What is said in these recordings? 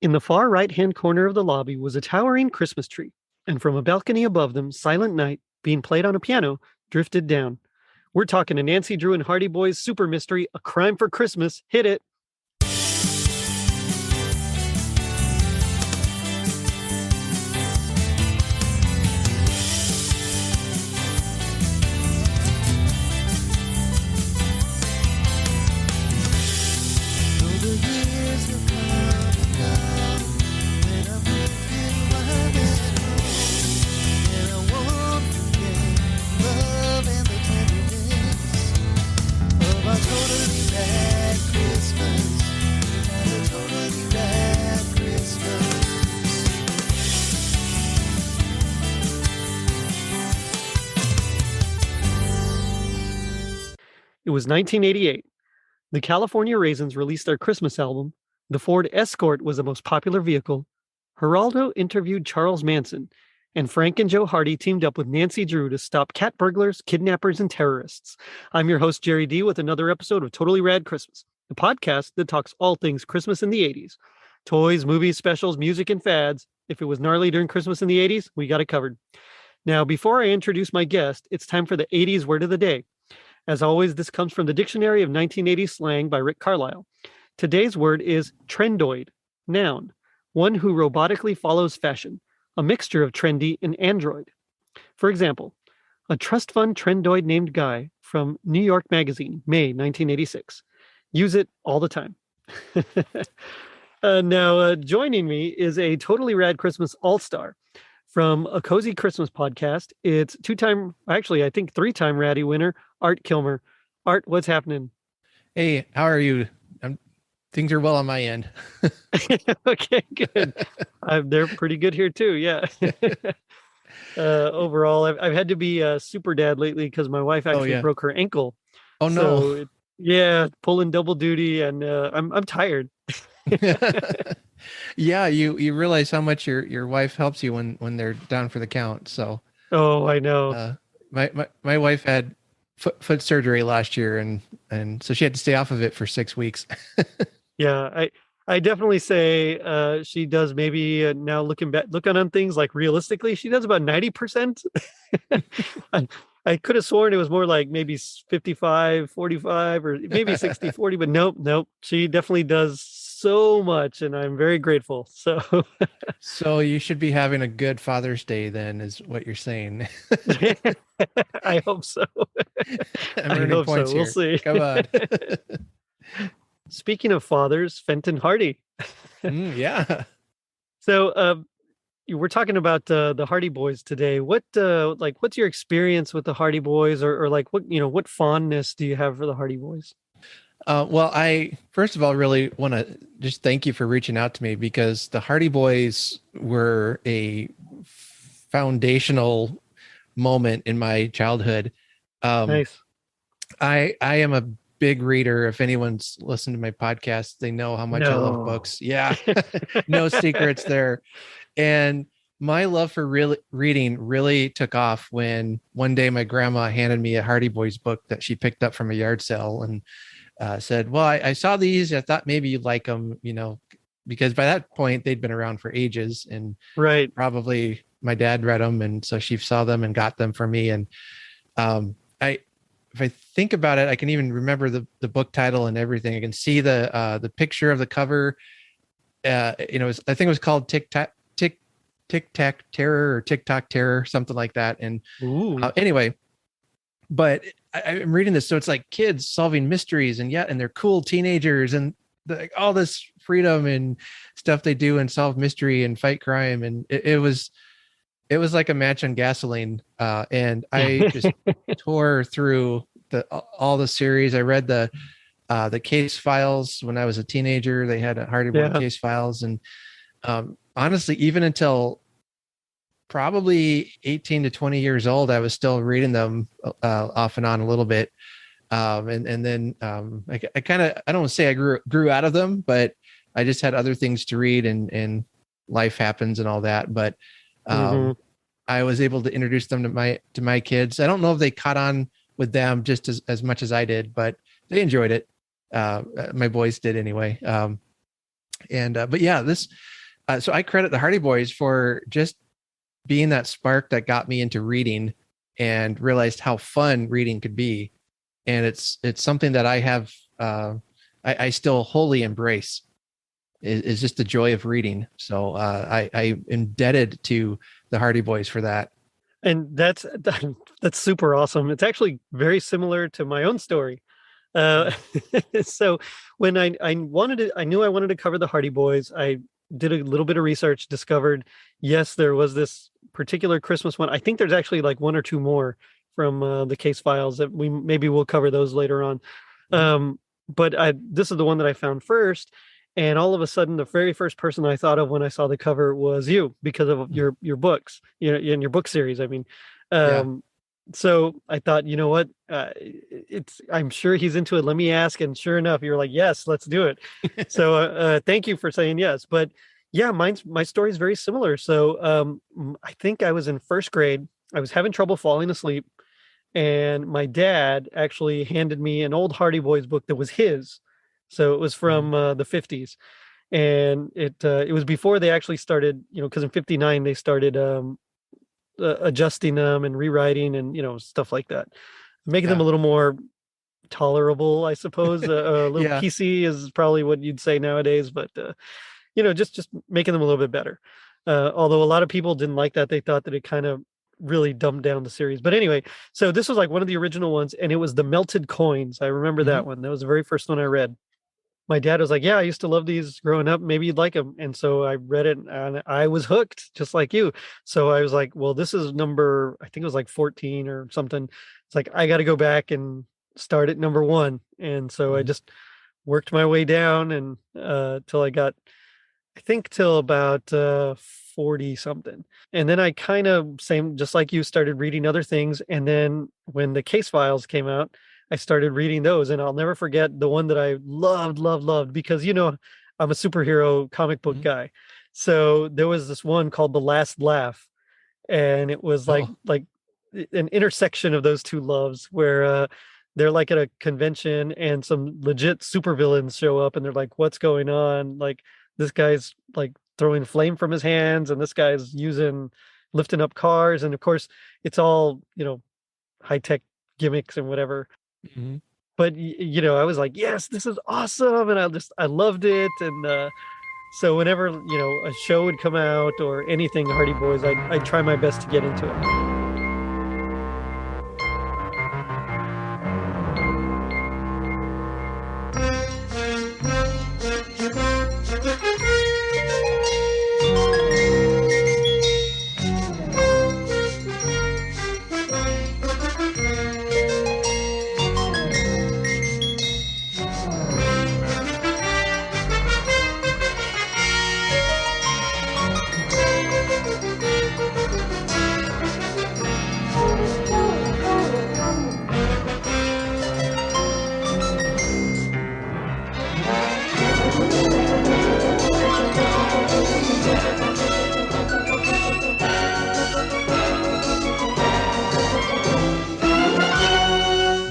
In the far right-hand corner of the lobby was a towering Christmas tree, and from a balcony above them, Silent Night, being played on a piano, drifted down. We're talking a Nancy Drew and Hardy Boys super mystery, A Crime for Christmas. Hit it. It was 1988. The California Raisins released their Christmas album. The Ford Escort was the most popular vehicle. Geraldo interviewed Charles Manson, and Frank and Joe Hardy teamed up with Nancy Drew to stop cat burglars, kidnappers, and terrorists. I'm your host, Jerry D, with another episode of Totally Rad Christmas, the podcast that talks all things Christmas in the 80s. Toys, movies, specials, music, and fads. If it was gnarly during Christmas in the 80s, we got it covered. Now, before I introduce my guest, it's time for the 80s word of the day. As always, this comes from the Dictionary of 1980s Slang by Rick Carlisle. Today's word is trendoid, noun, one who robotically follows fashion, a mixture of trendy and android. For example, a trust fund trendoid named Guy from New York Magazine, May 1986. Use it all the time. Now, joining me is a Totally Rad Christmas all-star from a Cozy Christmas podcast. It's three-time Ratty winner, Art Kilmer. Art, what's happening? Hey, how are you? Things are well on my end. Okay, good. They're pretty good here too. Yeah. Overall, I've had to be super dad lately because my wife actually broke her ankle. Oh no! Pulling double duty, and I'm tired. Yeah, you realize how much your wife helps you when they're down for the count. So. Oh, I know. My wife had foot surgery last year, and so she had to stay off of it for 6 weeks. Yeah, I definitely say she does maybe now looking on things like realistically, she does about 90%. I could have sworn it was more like maybe 55, 45, or maybe 60, 40, but nope. She definitely does so much, and I'm very grateful. So you should be having a good Father's Day then, is what you're saying. I hope so. I hope so. We'll see. Come on. Speaking of fathers, Fenton Hardy. Yeah. So we're talking about the Hardy Boys today. What's your experience with the Hardy Boys, or like what fondness do you have for the Hardy Boys? Well, I first of all really want to just thank you for reaching out to me, because the Hardy Boys were a foundational moment in my childhood. Nice. I am a big reader. If anyone's listened to my podcast, they know how much I love books. Yeah, no secrets there. And my love for reading really took off when one day my grandma handed me a Hardy Boys book that she picked up from a yard sale, and said, well, I saw these. I thought maybe you'd like them, because by that point they'd been around for ages, and right, probably my dad read them. And so she saw them and got them for me. And if I think about it, I can even remember the book title and everything. I can see the picture of the cover. I think it was called Tic Tac Terror or TikTok Terror, something like that. And anyway, but I'm reading this, so it's like kids solving mysteries, and they're cool teenagers, and all this freedom and stuff they do, and solve mystery and fight crime, and it was like a match on gasoline. And I just tore through all the series. I read the case files when I was a teenager. They had a Hardy Boy case files, and honestly, even until probably 18 to 20 years old, I was still reading them off and on a little bit. And then I don't want to say I grew out of them, but I just had other things to read, and life happens and all that. But I was able to introduce them to my kids. I don't know if they caught on with them just as much as I did, but they enjoyed it. My boys did anyway. And but yeah, this so I credit the Hardy Boys for just being that spark that got me into reading and realized how fun reading could be. And it's something that I have I still wholly embrace is just the joy of reading. So I indebted to the Hardy Boys for that. And that's super awesome. It's actually very similar to my own story. Uh, so when I knew I wanted to cover the Hardy Boys. I did a little bit of research, discovered, yes, there was this particular Christmas one. I think there's actually like one or two more from the case files that we'll cover those later on. But this is the one that I found first. And all of a sudden, the very first person I thought of when I saw the cover was you because of your books, in your book series. I mean, Yeah. so I thought, you know what, I'm sure he's into it. Let me ask. And sure enough, you're like, yes, let's do it. So thank you for saying yes. But yeah, my story is very similar. So I think I was in first grade. I was having trouble falling asleep. And my dad actually handed me an old Hardy Boys book that was his. So it was from the 50s. And it was before they actually started, because in 59 they started adjusting them and rewriting and stuff like that, making them Yeah. a little more tolerable, I suppose. A little Yeah. PC is probably what you'd say nowadays, but just making them a little bit better. Although a lot of people didn't like that. They thought that it kind of really dumbed down the series. But anyway, so this was like one of the original ones, and it was the Melted Coins. I remember Mhm. that one. That was the very first one I read. My dad was like, "Yeah, I used to love these growing up. Maybe you'd like them." And so I read it, and I was hooked, just like you. So I was like, "Well, this is number, I think it was like 14 or something." It's like I got to go back and start at number one. And so I Mhm. just worked my way down and till I got, I think, till about 40 something. And then I kind of, same, just like you, started reading other things. And then when the case files came out, I started reading those. And I'll never forget the one that I loved, loved, loved, because, I'm a superhero comic book Mhm. guy. So there was this one called The Last Laugh. And it was like, Oh. an intersection of those two loves where, they're like at a convention and some legit supervillains show up and they're like, what's going on? Like, this guy's like throwing flame from his hands and this guy's lifting up cars. And of course, it's all, high tech gimmicks and whatever. Mhm. But, I was like, yes, this is awesome. And I loved it. And so whenever, a show would come out or anything Hardy Boys, I'd try my best to get into it.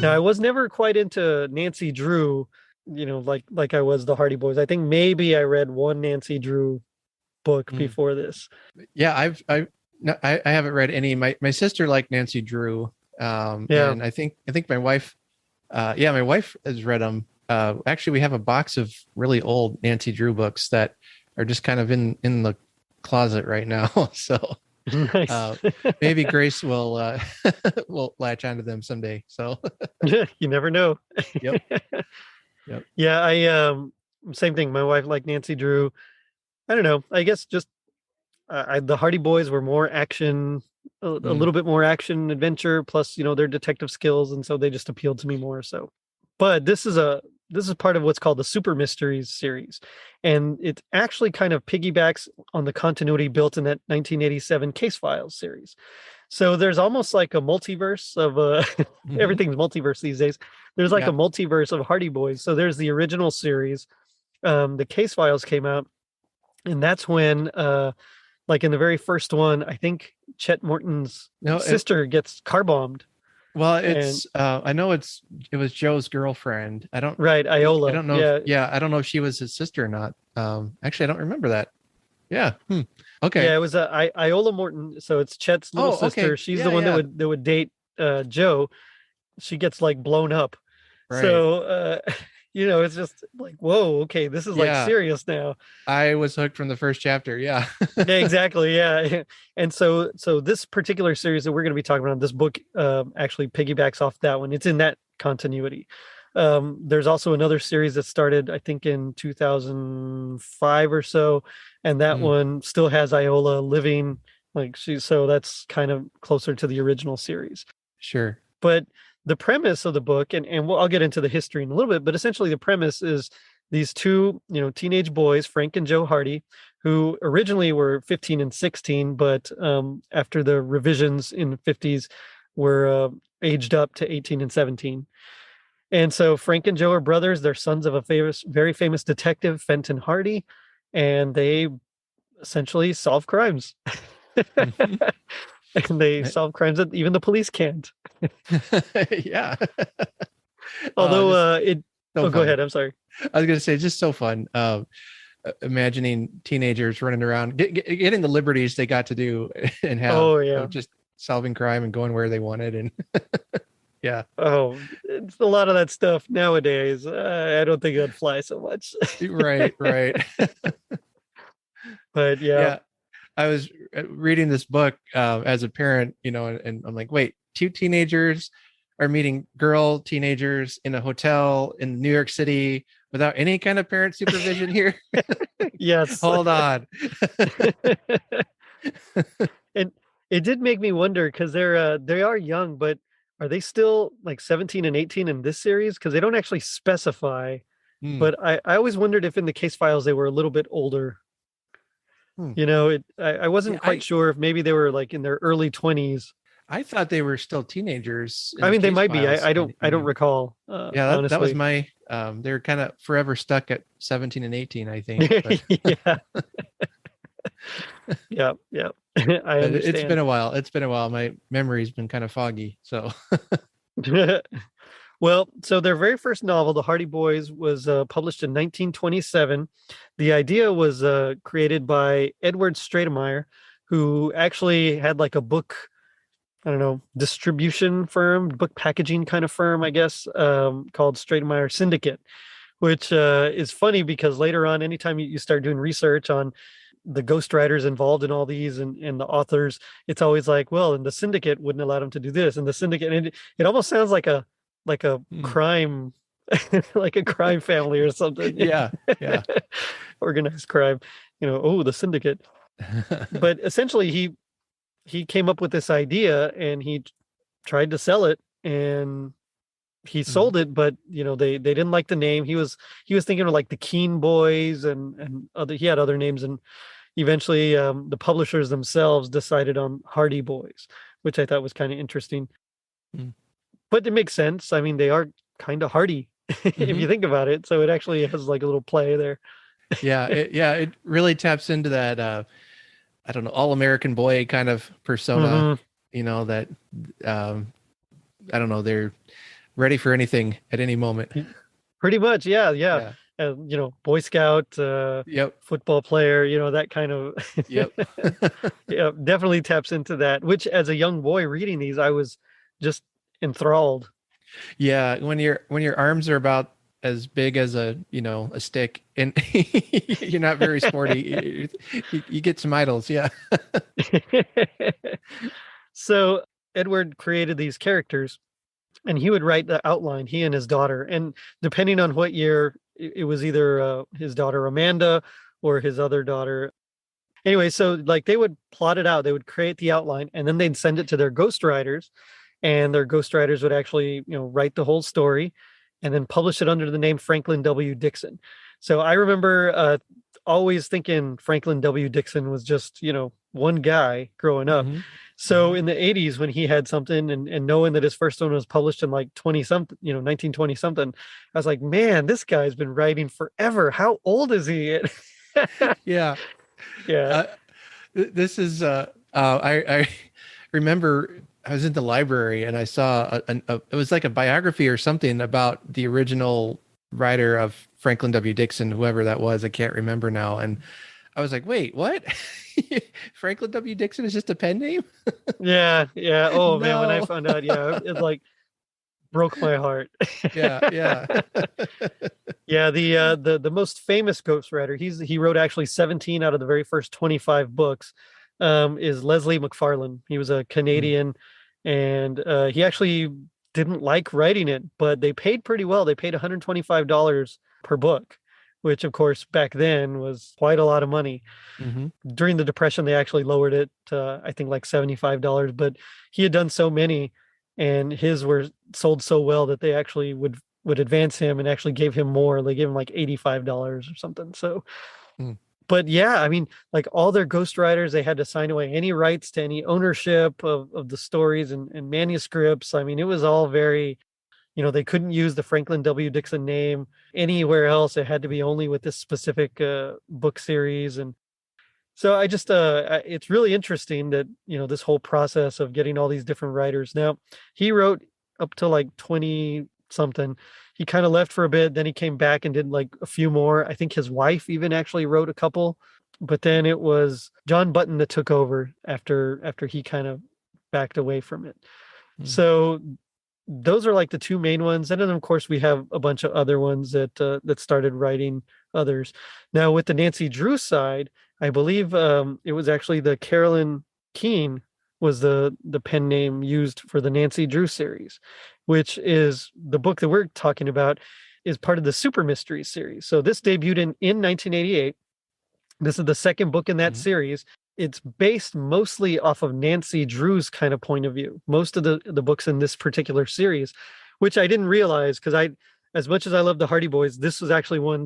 Now, I was never quite into Nancy Drew, like I was the Hardy Boys. I think maybe I read one Nancy Drew book Mhm. before this. Yeah, no, I haven't read any. My sister liked Nancy Drew, Yeah. and I think my wife, yeah, my wife has read them. Actually, we have a box of really old Nancy Drew books that are just kind of in the closet right now. So Nice. uh, maybe Grace will will latch onto them someday. So You never know. yep, yep. Yeah, same thing. My wife liked Nancy Drew. I don't know. I guess just the Hardy Boys were more action, a Mm, little bit more action adventure, plus their detective skills, and so they just appealed to me more. So, but this is part of what's called the Super Mysteries series, and it actually kind of piggybacks on the continuity built in that 1987 Case Files series. So there's almost like a multiverse of mhm. everything's multiverse these days. There's like a Yeah. multiverse of Hardy Boys. So there's the original series. The Case Files came out, and that's when like in the very first one, I think Chet Morton's No, sister gets car bombed. Well, And it's I know it was Joe's girlfriend. right, I Iola. don't know if, Yeah. yeah, I don't know if she was his sister or not. Actually, I don't remember that. Yeah. Okay. Yeah, it was Iola Morton. So it's Chet's little Oh, sister. okay. She's the Yeah, one that yeah. would date Joe. She gets like blown up. Right. So it's just like, whoa, okay, this is like Yeah. serious now. I was hooked from the first chapter. Yeah. Yeah, exactly. Yeah. And so this particular series that we're going to be talking about, this book actually piggybacks off that one. It's in that continuity. There's also another series that started, I think, in 2005 or so, and that Mm, one still has Iola living so that's kind of closer to the original series. sure. But the premise of the book, and I'll get into the history in a little bit, but essentially the premise is these two, teenage boys, Frank and Joe Hardy, who originally were 15 and 16, but after the revisions in the 50s were aged up to 18 and 17. And so Frank and Joe are brothers. They're sons of a very famous detective, Fenton Hardy, and they essentially solve crimes. Mhm. And they solve crimes that even the police can't. Yeah. Although Just it so oh, go fun. ahead. I'm sorry. I was gonna say, just so fun. Imagining teenagers running around, getting the liberties they got to do, and have Oh yeah. just solving crime and going where they wanted, and yeah, Oh, it's a lot of that stuff nowadays. I don't think it'd fly so much. right, right. But yeah. Yeah, I was reading this book as a parent, and I'm like, wait, two teenagers are meeting girl teenagers in a hotel in New York City without any kind of parent supervision here. Yes. Hold on. And it did make me wonder because they are young, but are they still like 17 and 18 in this series? Because they don't actually specify. Hmm, But I always wondered if in the case files they were a little bit older. hmm. I Yeah, wasn't quite sure if maybe they were like in their early 20s. I thought they were still teenagers in I the mean, they case might be. files. I don't recall, Yeah, that was honestly. my they're kind of forever stuck at 17 and 18, I think. But Yeah, yeah, yeah. I it's been understand. a while. It's been a while. My memory's been kind of foggy. So Well, so their very first novel, The Hardy Boys, was published in 1927. The idea was created by Edward Stratemeyer, who actually had like a book, I don't know, distribution firm, book packaging kind of firm, I guess, called Stratemeyer Syndicate, which is funny because later on, anytime you start doing research on the ghostwriters involved in all these and the authors, it's always like, well, and the syndicate wouldn't allow them to do this, and the syndicate, and it almost sounds like a hmm. crime, like a crime family or something, Yeah, yeah. organized crime. Oh, the syndicate. But essentially, he came up with this idea and he tried to sell it and he Mhm. sold it, but they didn't like the name. He was thinking of like the Keen Boys and other. He had other names, and eventually the publishers themselves decided on Hardy Boys, which I thought was kind of interesting. Mm. But it makes sense. I mean, they are kind of hardy if Mhm. you think about it. So it actually has like a little play there. It really taps into that I don't know, all American boy kind of persona, Hmm. that um I don't know, they're ready for anything at any moment. Pretty much, yeah, yeah. Yeah. Boy Scout, Yep. football player, that kind of. Yep. Yeah, definitely taps into that. Which, as a young boy reading these, I was just enthralled. Yeah, when your arms are about as big as a stick, and you're not very sporty, you get some idols. Yeah. So Edward created these characters, and he would write the outline. He and his daughter, and depending on what year, it was either his daughter Amanda or his other daughter. Anyway, so like they would plot it out. They would create the outline, and then they'd send it to their ghostwriters, and their ghostwriters would actually write the whole story and then publish it under the name Franklin W. Dixon. So I remember always thinking Franklin W. Dixon was just one guy growing up. Hmm. So Hmm. in the 80s when he had something, and knowing that his first one was published in like 20 something, 1920 something, I was like, man, this guy's been writing forever. How old is he? Yeah. Yeah. This is I remember I was in the library and I saw it was like a biography or something about the original writer of Franklin W. Dixon, whoever that was. I can't remember now. And I was like, wait, what? Franklin W. Dixon is just a pen name? Yeah, yeah. Oh man, when I No. found out, yeah, it like broke my heart. Yeah, yeah. Yeah, the most famous ghostwriter, he wrote actually 17 out of the very first 25 books, is Leslie McFarlane. He was a Mm, Canadian, and he actually didn't like writing it, but they paid pretty well. They paid $125 per book, which of course back then was quite a lot of money. mhm, During the Depression, they actually lowered it to, I think, like $75, but he had done so many and his were sold so well that they actually would advance him and actually gave him more. They gave him like $85 or something. So, mm, but yeah, I mean, like all their ghostwriters, they had to sign away any rights to any ownership of the stories and manuscripts. I mean, it was all very, they couldn't use the Franklin W. Dixon name anywhere else. It had to be only with this specific book series. And so I just it's really interesting that, this whole process of getting all these different writers. Now, he wrote up to like 20 something. He kind of left for a bit, then he came back and did like a few more. I think his wife even actually wrote a couple, but then it was John Button that took over after he kind of backed away from it. mm, So those are like the two main ones, and then of course we have a bunch of other ones that started writing others. Now with the Nancy Drew side, I believe it was actually the Carolyn Keene was the pen name used for the Nancy Drew series, which is the book that we're talking about, is part of the Super Mysteries series. So this debuted in 1988. This is the second book in that mhm. series. It's based mostly off of Nancy Drew's kind of point of view. Most of the books in this particular series, which I didn't realize because as much as I love the Hardy Boys, this was actually one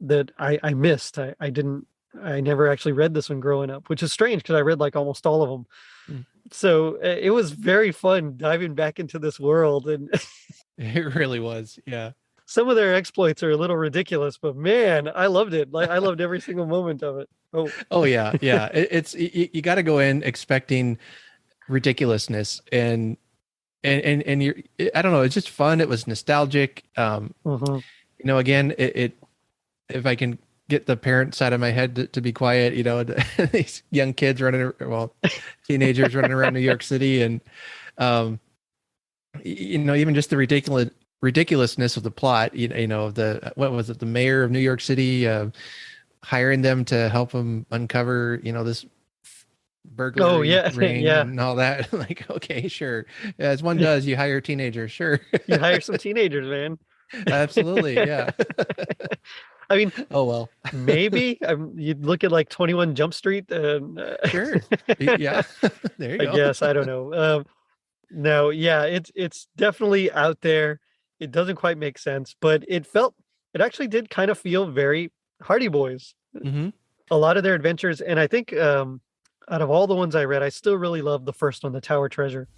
that I missed. I never actually read this one growing up, which is strange because I read like almost all of them. Mm. So it was very fun diving back into this world, and It really was. Yeah. some of their exploits are a little ridiculous, but man, I loved it. Like I loved every single moment of it. Oh, Oh yeah, yeah. It's you got to go in expecting ridiculousness and you're I don't know, it's just fun. It was nostalgic. mhm. Again, it if I can get the parent side of my head to be quiet, these young kids teenagers running around New York City and um even just the ridiculousness of the plot, the what was it, the mayor of New York City hiring them to help him uncover, this Oh burglary yeah, ring yeah. and all that. Like, okay, sure. As one does, you hire teenagers, sure. You hire some teenagers, man. Absolutely, yeah. I mean, Oh well, maybe you'd look at like 21 Jump Street and sure. Yeah, there you I go. guess I don't know. No, yeah, it's definitely out there. It doesn't quite make sense, but it actually did kind of feel very Hardy Boys. Hmm. A lot of their adventures, and I think out of all the ones I read, I still really love the first one, the Tower Treasure.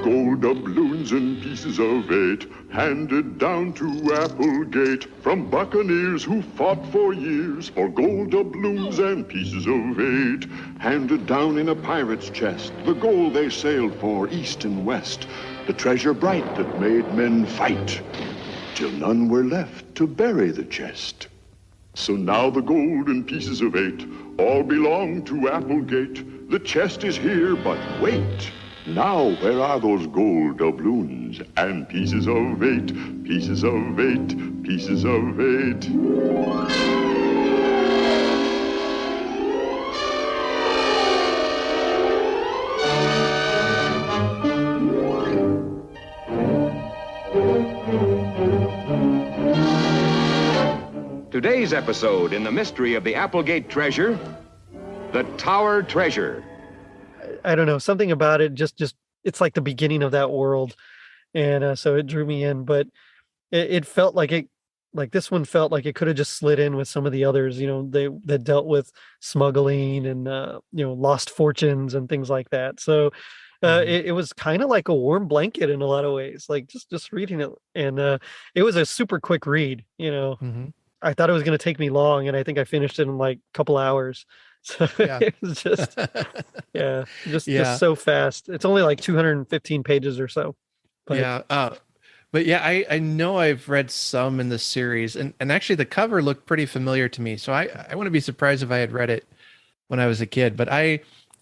Gold doubloons and pieces of eight, handed down to Applegate from buccaneers who fought for years for gold doubloons and pieces of eight. Handed down in a pirate's chest, the gold they sailed for east and west, the treasure bright that made men fight, till none were left to bury the chest. So now the gold and pieces of eight all belong to Applegate. The chest is here, but wait. Now, where are those gold doubloons and pieces of eight, pieces of eight, pieces of eight? Today's episode in the mystery of the Applegate treasure, the Tower Treasure. I don't know, something about it just it's like the beginning of that world, and so it drew me in. But it felt like this one felt like it could have just slid in with some of the others. They that dealt with smuggling and lost fortunes and things like that. So Hmm. it was kind of like a warm blanket in a lot of ways. Like just reading it, and it was a super quick read. Hmm. I thought it was going to take me long, and I think I finished it in like a couple hours. So Yeah. it was just, yeah, just Yeah. so fast. It's only like 215 pages or so. But Yeah. But yeah, I know I've read some in the series, and actually the cover looked pretty familiar to me. So I wouldn't be surprised if I had read it when I was a kid. But I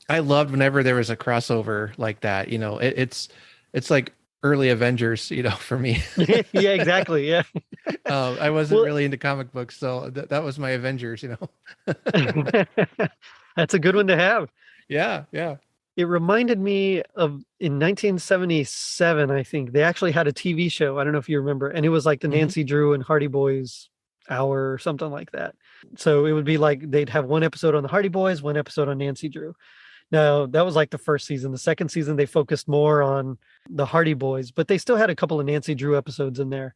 loved whenever there was a crossover like that. You know, it's like early Avengers, you know, for me. yeah, exactly. Yeah. I wasn't Well, really into comic books, so that was my Avengers, you know. that's a good one to have. Yeah, yeah. It reminded me of in 1977, I think they actually had a TV show. I don't know if you remember, and it was like the Hmm. Nancy Drew and Hardy Boys hour or something like that. So it would be like they'd have one episode on the Hardy Boys, one episode on Nancy Drew. Now, that was like the first season. The second season, they focused more on the Hardy Boys, but they still had a couple of Nancy Drew episodes in there.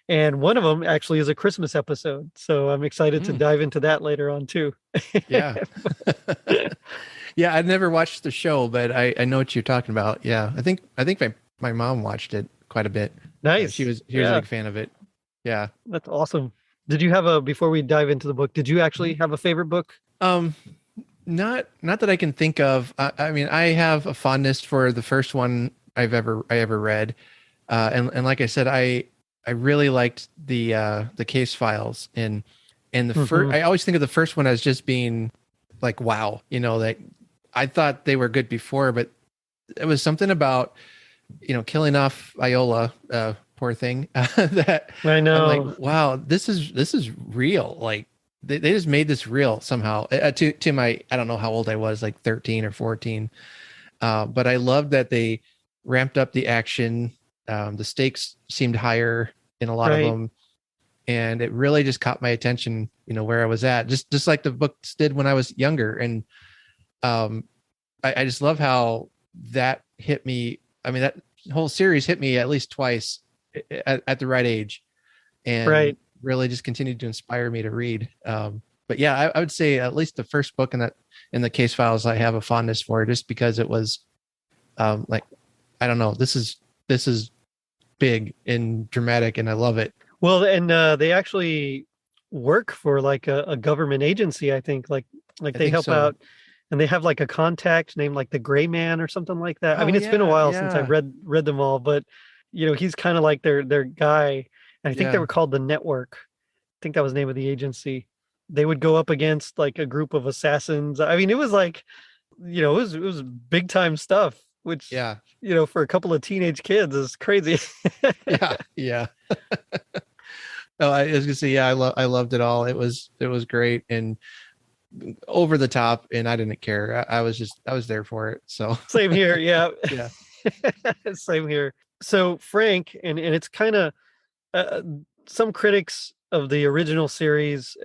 And one of them actually is a Christmas episode. So I'm excited to Mm, dive into that later on too. yeah. Yeah, I've never watched the show, but I know what you're talking about. Yeah. I think my mom watched it quite a bit. Nice. She was a Yeah, big fan of it. Yeah. that's awesome. Did you have before we dive into the book, did you actually Mhm. have a favorite book? Um not that I can think of. I mean, I have a fondness for the first one I ever read. And like I said, I really liked the case files, and the first Mhm. I always think of the first one as just being like, wow, you know, that I thought they were good before, but it was something about, you know, killing off Iola, poor thing, that I I'm like, know. wow, this is real. Like they just made this real somehow. To my, I don't know how old I was, like 13 or 14. But I loved that they ramped up the action. The stakes seemed higher in a lot of Right. them, and it really just caught my attention. You know, where I was at, just like the books did when I was younger. And um, I just love how that hit me. I mean, that whole series hit me at least twice at the right age, and Right. really just continued to inspire me to read. But yeah, I would say at least the first book in the case files I have a fondness for, just because it was like, I don't know, this is big and dramatic, and I love it. Well, and they actually work for like a government agency, I think. Like I they think help so. out and they have like a contact named like the Gray Man or something like that. I Oh mean, it's been a yeah, while since I've yeah, read them all, but you know, he's kind of like their guy. And I think they yeah, were called the Network. I think that was the name of the agency. They would go up against like a group of assassins. I mean, it was like, you know, it was big time stuff, which, yeah, you know, for a couple of teenage kids is crazy. yeah, yeah. Oh, I was gonna say, yeah, I loved it all. It was great and over the top, and I didn't care. I was there for it. So Same here. Yeah. yeah. Same here. So Frank, and it's kind of uh, some critics of the original series,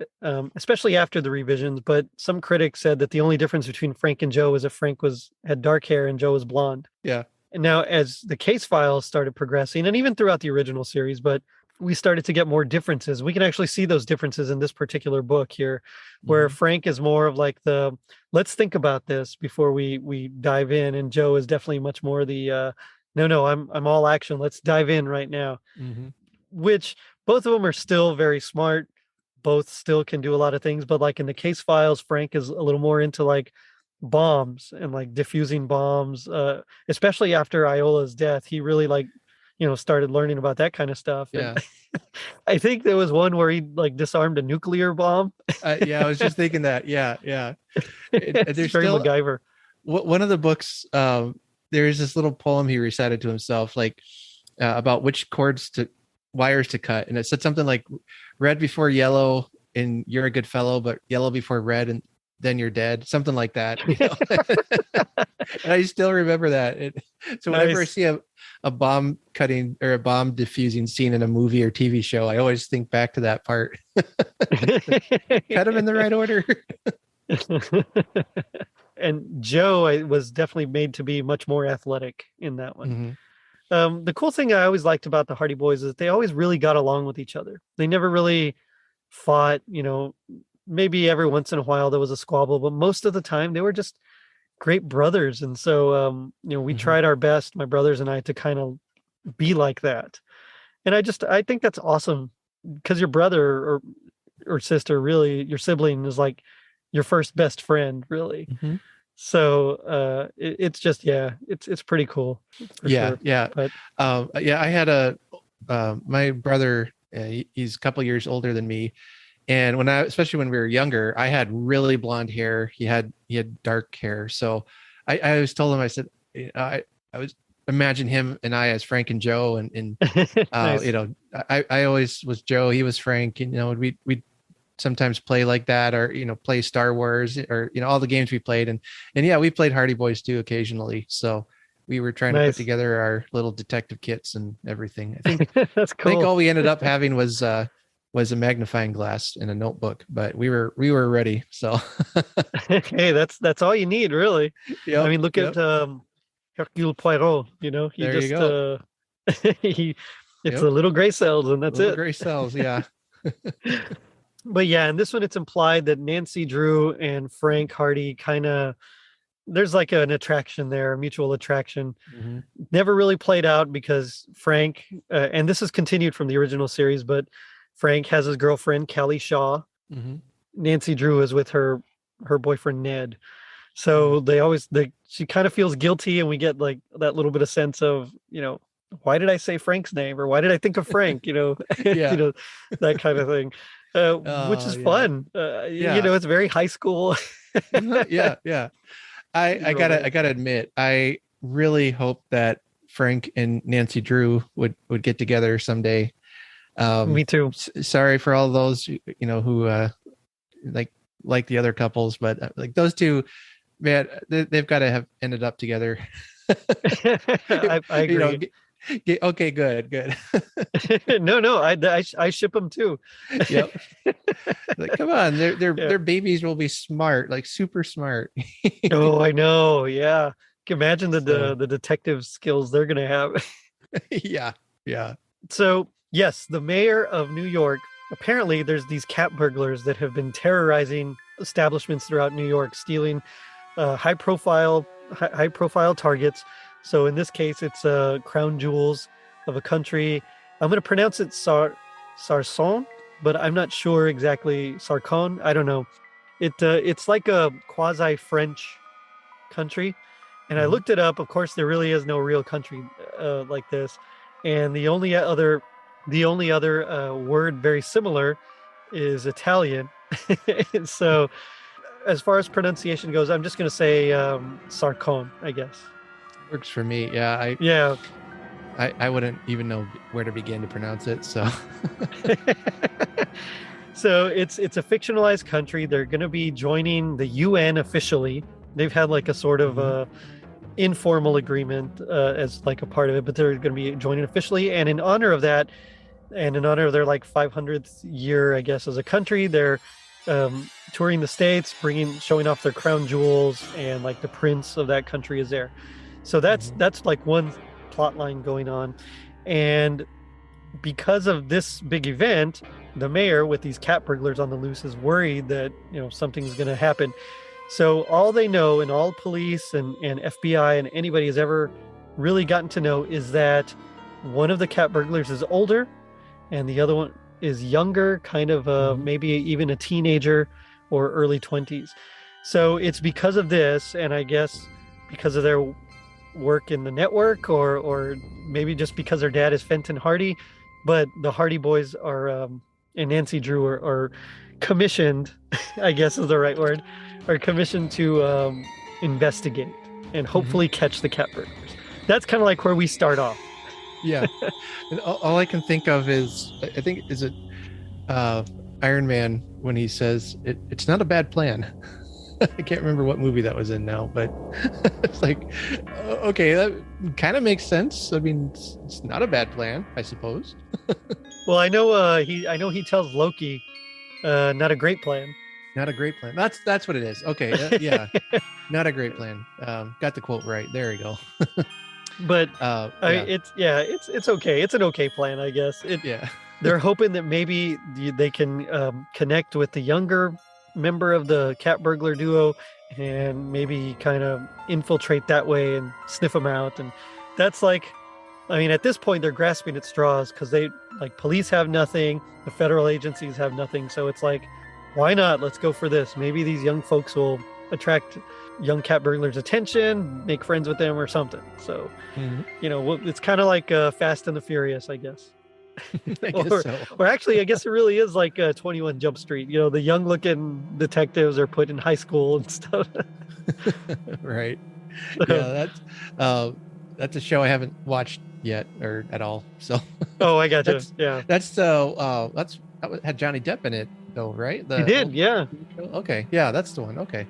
especially after the revisions, but some critics said that the only difference between Frank and Joe was that Frank had dark hair and Joe was blonde. Yeah. And now, as the case files started progressing, and even throughout the original series, but we started to get more differences. We can actually see those differences in this particular book here, where Hmm. Frank is more of like the let's think about this before we dive in, and Joe is definitely much more the no, I'm all action. Let's dive in right now. Hmm. Which both of them are still very smart. Both still can do a lot of things, but like in the case files, Frank is a little more into like bombs and like diffusing bombs, especially after Iola's death. He really like, you know, started learning about that kind of stuff. And Yeah. I think there was one where he like disarmed a nuclear bomb. Yeah, I was just thinking that. Yeah, yeah. It's There's very still MacGyver. one of the books. There's this little poem he recited to himself, like about which wires to cut, and it said something like red before yellow, and you're a good fellow, but yellow before red, and then you're dead, something like that. You know? And I still remember that. So whenever I Nice. see a bomb cutting or a bomb diffusing scene in a movie or TV show, I always think back to that part. Cut them in the right order. And Joe was definitely made to be much more athletic in that one. Mhm. The cool thing I always liked about the Hardy Boys is they always really got along with each other. They never really fought, you know, maybe every once in a while there was a squabble, but most of the time they were just great brothers. And so, you know, we Mhm. tried our best, my brothers and I, to kind of be like that. And I think that's awesome because your brother or sister, really, your sibling is like your first best friend, really. Mm-hmm. So it's just it's pretty cool for Yeah, sure. yeah. But I had my brother, he's a couple years older than me. And especially when we were younger, I had really blonde hair. He had dark hair. So I always told him, I said, I was imagine him and I as Frank and Joe, and nice. I always was Joe, he was Frank, and we'd sometimes play like that, or play Star Wars, or all the games we played, and yeah, we played Hardy Boys too occasionally. So we were trying to put together our little detective kits and everything. I think that's cool. I think all we ended up having was a magnifying glass and a notebook, but we were ready. So hey, that's all you need, really. Yep, I mean, look at Hercule Poirot. He there just you go. it's the little gray cells, and that's little it. Gray cells, yeah. But yeah, in this one, it's implied that Nancy Drew and Frank Hardy there's like an attraction there, a mutual attraction. Mm-hmm. Never really played out because Frank, and this is continued from the original series, but Frank has his girlfriend, Callie Shaw. Mm-hmm. Nancy Drew is with her boyfriend, Ned. So she kind of feels guilty, and we get like that little bit of sense of, why did I say Frank's name, or why did I think of Frank? Yeah. That kind of thing, which is fun. It's very high school. yeah. I gotta admit, I really hope that Frank and Nancy Drew would get together someday. Me too. Sorry for all those who like the other couples, but like those two, man, they've got to have ended up together. I agree. Okay, good. No, I ship them too. Yep. Like, come on, their babies will be smart, like super smart. Oh, I know. Yeah, can you imagine the detective skills they're gonna have. Yeah. So yes, the mayor of New York. Apparently, there's these cat burglars that have been terrorizing establishments throughout New York, stealing high profile targets. So in this case, it's crown jewels of a country. I'm going to pronounce it Sarson, but I'm not sure exactly. Sarcon, I don't know. It's like a quasi French country, and I looked it up. Of course, there really is no real country like this, and the only other word very similar is Italian. So as far as pronunciation goes, I'm just going to say Sarcon, I guess. Works for me. Yeah. Yeah. I wouldn't even know where to begin to pronounce it. So So it's a fictionalized country. They're going to be joining the UN officially. They've had like a sort of informal agreement as like a part of it, but they're going to be joining officially. And in honor of that, and in honor of their like 500th year, I guess, as a country, they're touring the States, showing off their crown jewels, and like the prince of that country is there. So that's like one plot line going on. And because of this big event, the mayor with these cat burglars on the loose is worried that something's going to happen. So all they know, and all police and FBI and anybody has ever really gotten to know, is that one of the cat burglars is older and the other one is younger, kind of maybe even a teenager or early 20s. So it's because of this, and I guess because of their work in the network, or maybe just because their dad is Fenton Hardy, but the Hardy Boys are and Nancy Drew are commissioned, I guess is the right word, are commissioned to investigate and hopefully catch the cat burglars. That's kind of like where we start off. Yeah. And all I can think of is, I think, is it Iron Man when he says it's not a bad plan. I can't remember what movie that was in now, but it's like, okay, that kind of makes sense. I mean, it's not a bad plan, I suppose. Well, I know he tells Loki, not a great plan. Not a great plan. That's what it is. Okay, yeah, not a great plan. Got the quote right. There we go. But yeah. It's okay. It's an okay plan, I guess. They're hoping that maybe they can connect with the younger member of the cat burglar duo and maybe kind of infiltrate that way and sniff them out. And that's like, I mean, at this point they're grasping at straws because police have nothing, the federal agencies have nothing. So it's like why not? Let's go for this. Maybe these young folks will attract young cat burglars' attention, make friends with them or something. So, Mhm. it's kind of like Fast and the Furious, I guess. I guess or, so. or actually, I guess it really is like 21 Jump Street. The young looking detectives are put in high school and stuff. Right. So, Yeah, that's a show I haven't watched yet or at all. So oh, I gotcha. that's Yeah, had Johnny Depp in it though, right? he did. Old Yeah. show? Okay. Yeah, that's the one. Okay.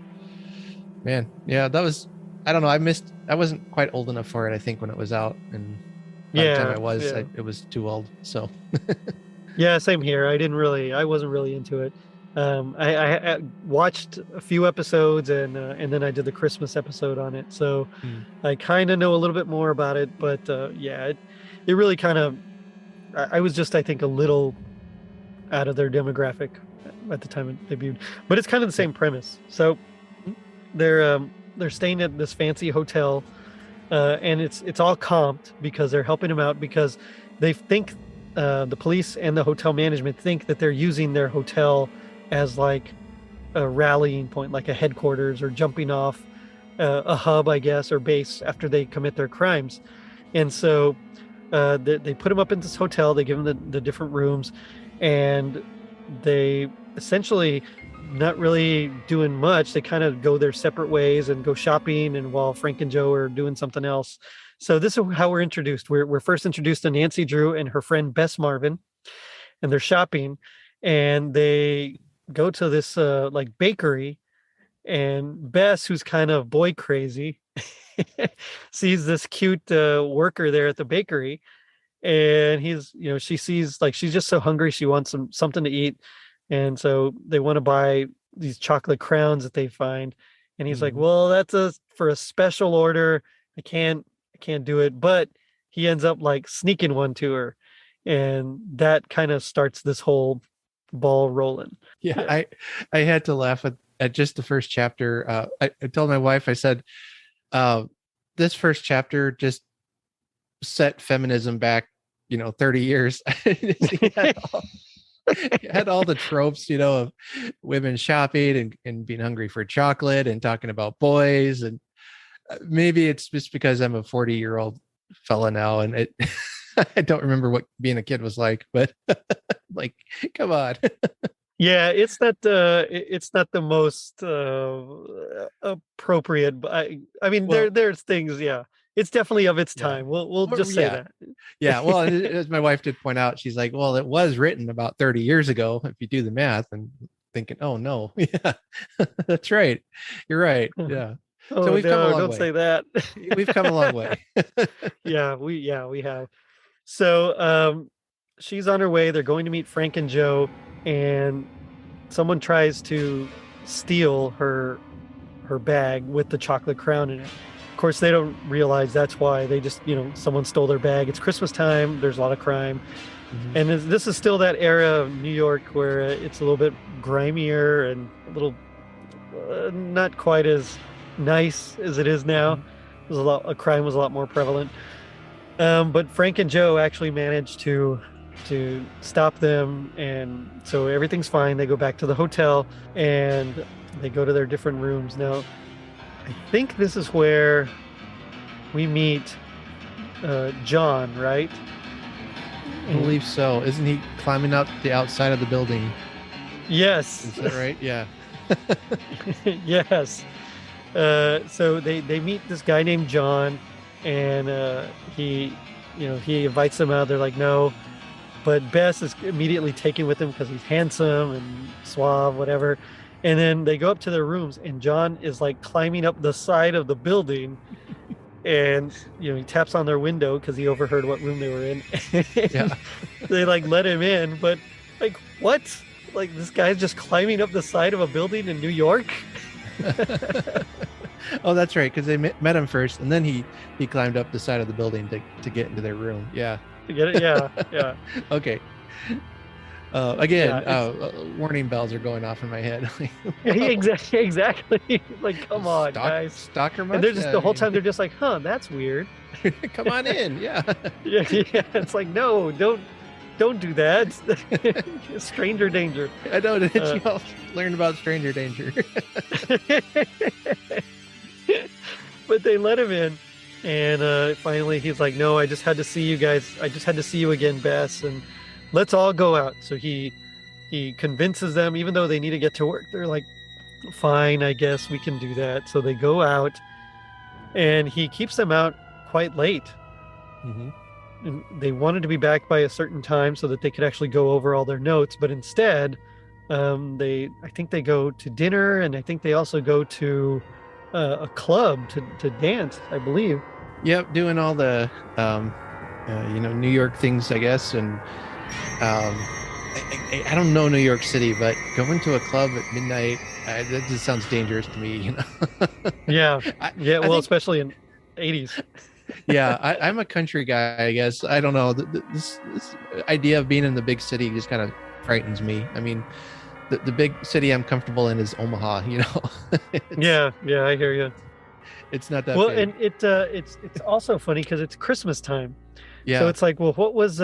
Man, yeah, that was I don't know, I wasn't quite old enough for it, I think, when it was out, and by the time Yeah. I was, Yeah. it was too old. So Yeah, same here. I wasn't really into it. I watched a few episodes and then I did the Christmas episode on it. So Hmm. I kind of know a little bit more about it, but yeah, it really kind of, I was just, I think, a little out of their demographic at the time it debuted, but it's kind of the Yeah. same premise. So they're staying at this fancy hotel, and it's all comped because they're helping him out because they think the police and the hotel management think that they're using their hotel as like a rallying point, like a headquarters or jumping off a hub, I guess, or base after they commit their crimes. And so they put him up in this hotel. They give him the different rooms, and they essentially not really doing much. They kind of go their separate ways and go shopping, and while Frank and Joe are doing something else. So this is how we're introduced. We're first introduced to Nancy Drew and her friend Bess Marvin, and they're shopping, and they go to this like bakery, and Bess, who's kind of boy crazy, sees this cute worker there at the bakery, and she sees, like, she's just so hungry, she wants something to eat, and so they want to buy these chocolate crowns that they find, and he's like, Mhm. well, that's for a special order. I can't do it, but he ends up like sneaking one to her, and that kind of starts this whole ball rolling. Yeah, Yeah. I had to laugh at just the first chapter. I told my wife, I said, uh, this first chapter just set feminism back, 30 years. He had all the tropes, of women shopping and being hungry for chocolate and talking about boys. And maybe it's just because I'm a 40-year-old fella now, and I don't remember what being a kid was like, but like, come on. Yeah, it's not the most appropriate, but I mean, Well, there's things, yeah. It's definitely of its yeah. time. We'll Well, just say yeah. that. Yeah, well, as my wife did point out, she's like, well, it was written about 30 years ago, if you do the math, and thinking, oh no, yeah, that's right. You're right. Yeah. So Oh we've come a no, long don't say way. that. We've come a long way. Yeah, we have. So she's on her way. They're going to meet Frank and Joe, and someone tries to steal her bag with the chocolate crown in it. Of course, they don't realize that's why. They just, someone stole their bag. It's Christmas time. There's a lot of crime. Mhm. And this is still that era of New York where it's a little bit grimier and a little not quite as nice as it is now. Mhm. Crime was a lot more prevalent. But Frank and Joe actually managed to stop them, and so everything's fine. They go back to the hotel and they go to their different rooms. Now, I think this is where we meet John, right? I believe so. Isn't he climbing up the outside of the building? Yes. Is that right? Yeah. Yes. So they meet this guy named John, and he invites them out. They're like, no, but Bess is immediately taken with him because he's handsome and suave, whatever. And then they go up to their rooms, and John is like climbing up the side of the building, and he taps on their window because he overheard what room they were in. Yeah. They like let him in, but like, what? Like, this guy's just climbing up the side of a building in New York? Oh, that's right. Because they met him first, and then he climbed up the side of the building to get into their room. Yeah. You get it? Yeah, yeah. Okay. Again, Yeah, warning bells are going off in my head. exactly. Like, come on, guys. Stalker And much? they're just Yeah, the whole time they're just like, huh, that's weird. come on in. Yeah. Yeah, it's like, no, don't Don't do that. Stranger danger. I know that you all learned about stranger danger. But they let him in, and finally he's like, "No, I just had to see you guys. I just had to see you again, Bess, and let's all go out." So he convinces them, even though they need to get to work. They're like, "Fine, I guess we can do that." So they go out, and he keeps them out quite late. Mm-hmm. And they wanted to be back by a certain time so that they could actually go over all their notes, but instead, I think they go to dinner, and I think they also go to a club to dance, I believe. Yep, doing all the New York things, I guess, and I don't know New York City, but going to a club at midnight, that just sounds dangerous to me. You know. Yeah, I well, think, especially in '80s. yeah, I'm a country guy, I guess. I don't know. This idea of being in the big city just kind of frightens me. I mean, the big city I'm comfortable in is Omaha. You know. Yeah, I hear you. It's not that Well, big. and it's also funny because it's Christmas time. Yeah. So it's like, well, what was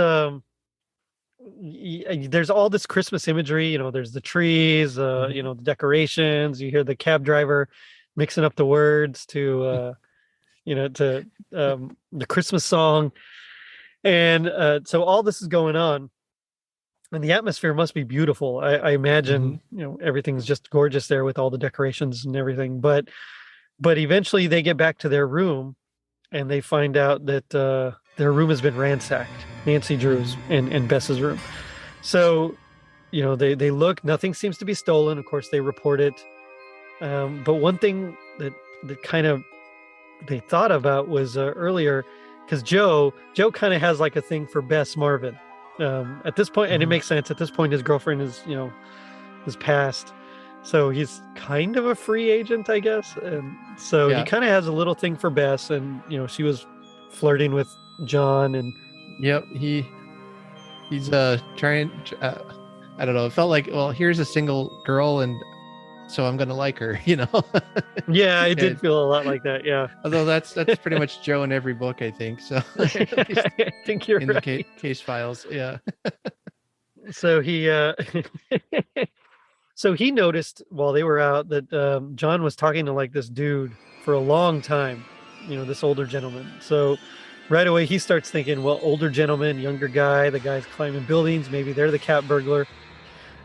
there's all this Christmas imagery, there's the trees, Mhm. the decorations, you hear the cab driver mixing up the words to to the Christmas song. And so all this is going on, and the atmosphere must be beautiful. I imagine, Mhm. everything's just gorgeous there with all the decorations and everything. But eventually they get back to their room, and they find out that their room has been ransacked, Nancy Drew's Mhm. and Bess's room. So, they look, nothing seems to be stolen. Of course, they report it. But one thing that kind of they thought about was earlier, because Joe kind of has like a thing for Bess Marvin. At this point, and it Mhm. makes sense. At this point, his girlfriend is passed, so he's kind of a free agent, I guess. And so he Yeah. kind of has a little thing for Bess, and she was flirting with John, and Yep. He's trying. I don't know. It felt like, well, here's a single girl, and so I'm gonna like her. You know. yeah, it did And, feel a lot like that. Yeah, although that's pretty much Joe in every book, I think. So at least I think you're in the right. case files. Yeah. So he so he noticed while they were out that John was talking to like this dude for a long time, this older gentleman. So right away he starts thinking, well, older gentleman, younger guy, the guy's climbing buildings, maybe they're the cat burglar.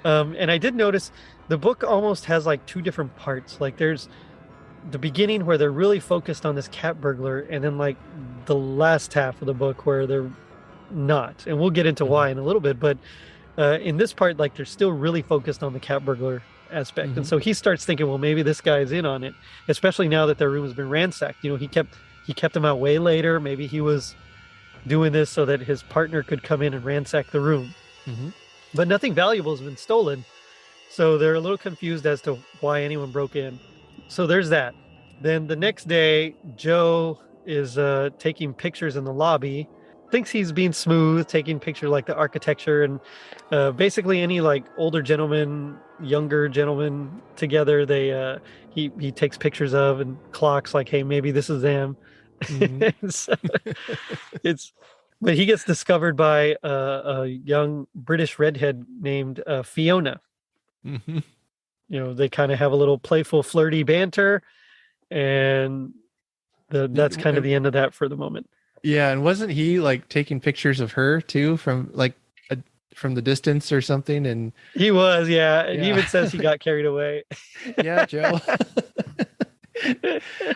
And I did notice the book almost has like two different parts. Like there's the beginning where they're really focused on this cat burglar, and then like the last half of the book where they're not. And we'll get into Mhm. why in a little bit, but in this part, like they're still really focused on the cat burglar aspect. And Mhm. so he starts thinking, well, maybe this guy's in on it, especially now that their room has been ransacked. He kept them out way later. Maybe he was doing this so that his partner could come in and ransack the room. Mhm. But nothing valuable has been stolen. So they're a little confused as to why anyone broke in. So there's that. Then the next day, Joe is taking pictures in the lobby, thinks he's being smooth, taking picture like the architecture and basically any like older gentleman, younger gentleman together. He takes pictures of and clocks like, hey, maybe this is them. Mhm. So it's but he gets discovered by a young British redhead named Fiona. Mhm. They kind of have a little playful, flirty banter, and that's kind of the end of that for the moment. Yeah, and wasn't he like taking pictures of her too from like from the distance or something? And He was, yeah, and he yeah, even says he got carried away. yeah, Joe.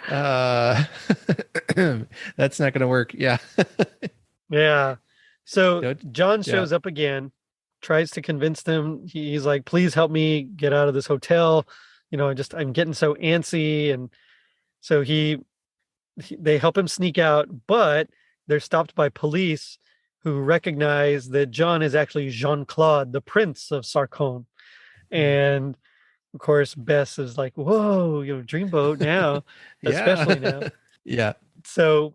uh, that's not gonna work. Yeah. Yeah. So Don't- John yeah. shows up again, tries to convince them. He's like, please help me get out of this hotel. I'm getting so antsy. And so they help him sneak out, but they're stopped by police who recognize that John is actually Jean-Claude, the Prince of Sarcone. Mhm. And of course, Bess is like, whoa, dreamboat now, especially Yeah. now. Yeah. So,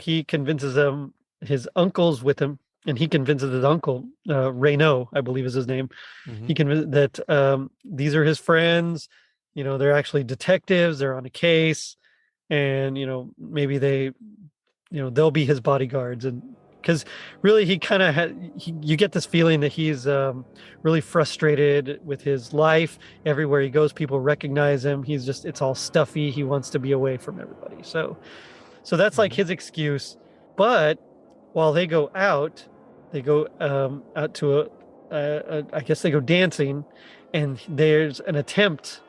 he convinces them, his uncle's with him, and he convinces his uncle, Reynaud, I believe is his name. He Mhm. convinced that these are his friends. They're actually detectives. They're on a case, and maybe they'll be his bodyguards. And because really he kind of you get this feeling that he's really frustrated with his life. Everywhere he goes, people recognize him. It's all stuffy. He wants to be away from everybody. So that's like his excuse. But while they go out to I guess they go dancing, and there's an attempt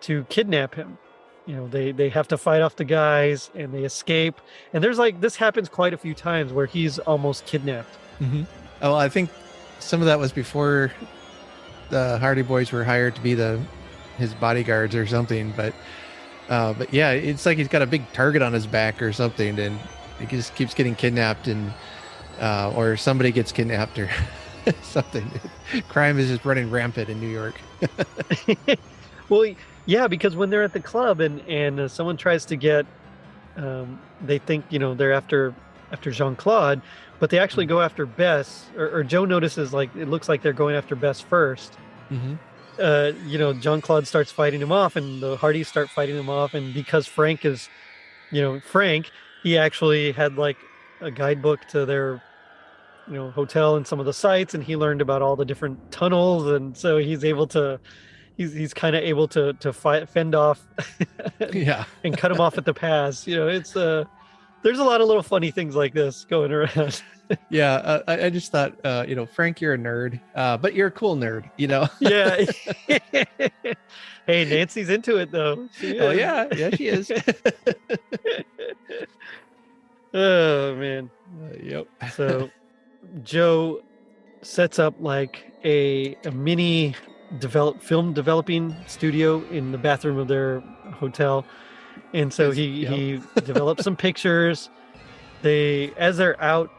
to kidnap him. They have to fight off the guys, and they escape. And there's this happens quite a few times where he's almost kidnapped. Mm-hmm. Oh, I think some of that was before the Hardy Boys were hired to be his bodyguards or something. But yeah, it's like he's got a big target on his back or something, and he just keeps getting kidnapped, and or somebody gets kidnapped or something. Crime is just running rampant in New York. Well, yeah, because when they're at the club and someone tries to get, they think they're after Jean-Claude, but they actually go after Bess. Or Joe notices it looks like they're going after Bess first. Mm-hmm. Jean-Claude starts fighting him off, and the Hardys start fighting him off. And because Frank is, Frank, he actually had a guidebook to their hotel and some of the sites, and he learned about all the different tunnels, and so he's kind of able to fend off and cut him off at the pass. It's there's a lot of little funny things like this going around. Yeah, I just thought Frank, you're a nerd, but you're a cool nerd, Yeah. Hey, Nancy's into it though. Oh yeah, she is. Oh man. Yep. So Joe sets up a mini film developing studio in the bathroom of their hotel, and so he develops some pictures. As they're out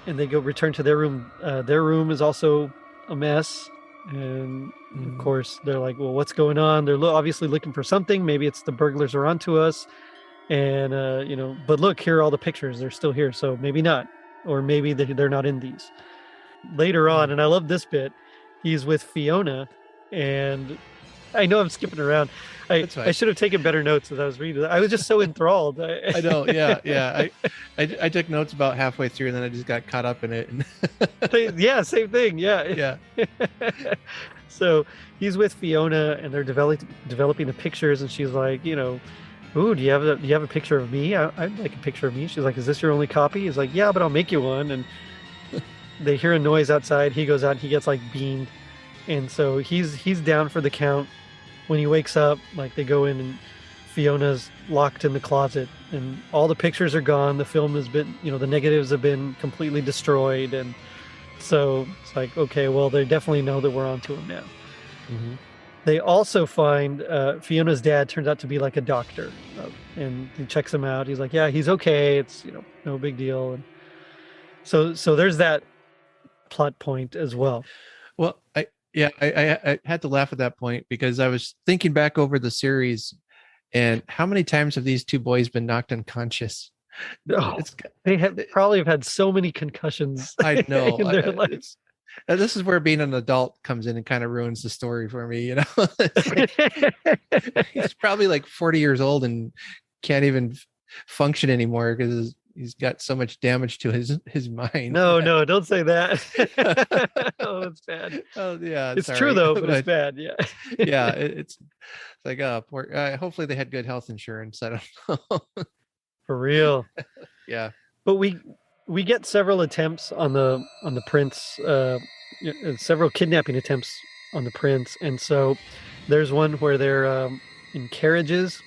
and they return to their room is also a mess, and of course they're like, well, what's going on? They're obviously looking for something. Maybe it's the burglars are onto us, and but look, here are all the pictures. They're still here, so maybe not, or maybe they're not in these. Later on, and I love this bit, he's with Fiona, and I know I'm skipping around. I should have taken better notes as I was reading. I was just so enthralled. I know. Yeah. I took notes about halfway through, and then I just got caught up in it. Yeah, same thing. Yeah. So he's with Fiona, and they're developing the pictures, and she's like, ooh, do you have a picture of me? I'd like a picture of me. She's like, is this your only copy? He's like, yeah, but I'll make you one. And they hear a noise outside. He goes out and he gets beamed. And so he's down for the count. When he wakes up, they go in and Fiona's locked in the closet, and all the pictures are gone. The film has been, the negatives have been completely destroyed. And so it's like, okay, well, they definitely know that we're onto him now. Mm-hmm. They also find Fiona's dad turns out to be a doctor, and he checks him out. He's like, yeah, he's okay. It's, no big deal. And so there's that plot point as well. Well, I had to laugh at that point because I was thinking back over the series, and how many times have these two boys been knocked unconscious? Oh, they probably have had so many concussions. I know. In their lives. This is where being an adult comes in and kind of ruins the story for me. He's probably 40 years old and can't even function anymore because he's got so much damage to his mind. No, don't say that. Oh, it's bad. Oh yeah, it's true though, but it's bad. Yeah. Yeah, it's like poor. Hopefully they had good health insurance. I don't know. For real. Yeah. But we get several attempts on the prince, several kidnapping attempts on the prince, and so there's one where they're in carriages,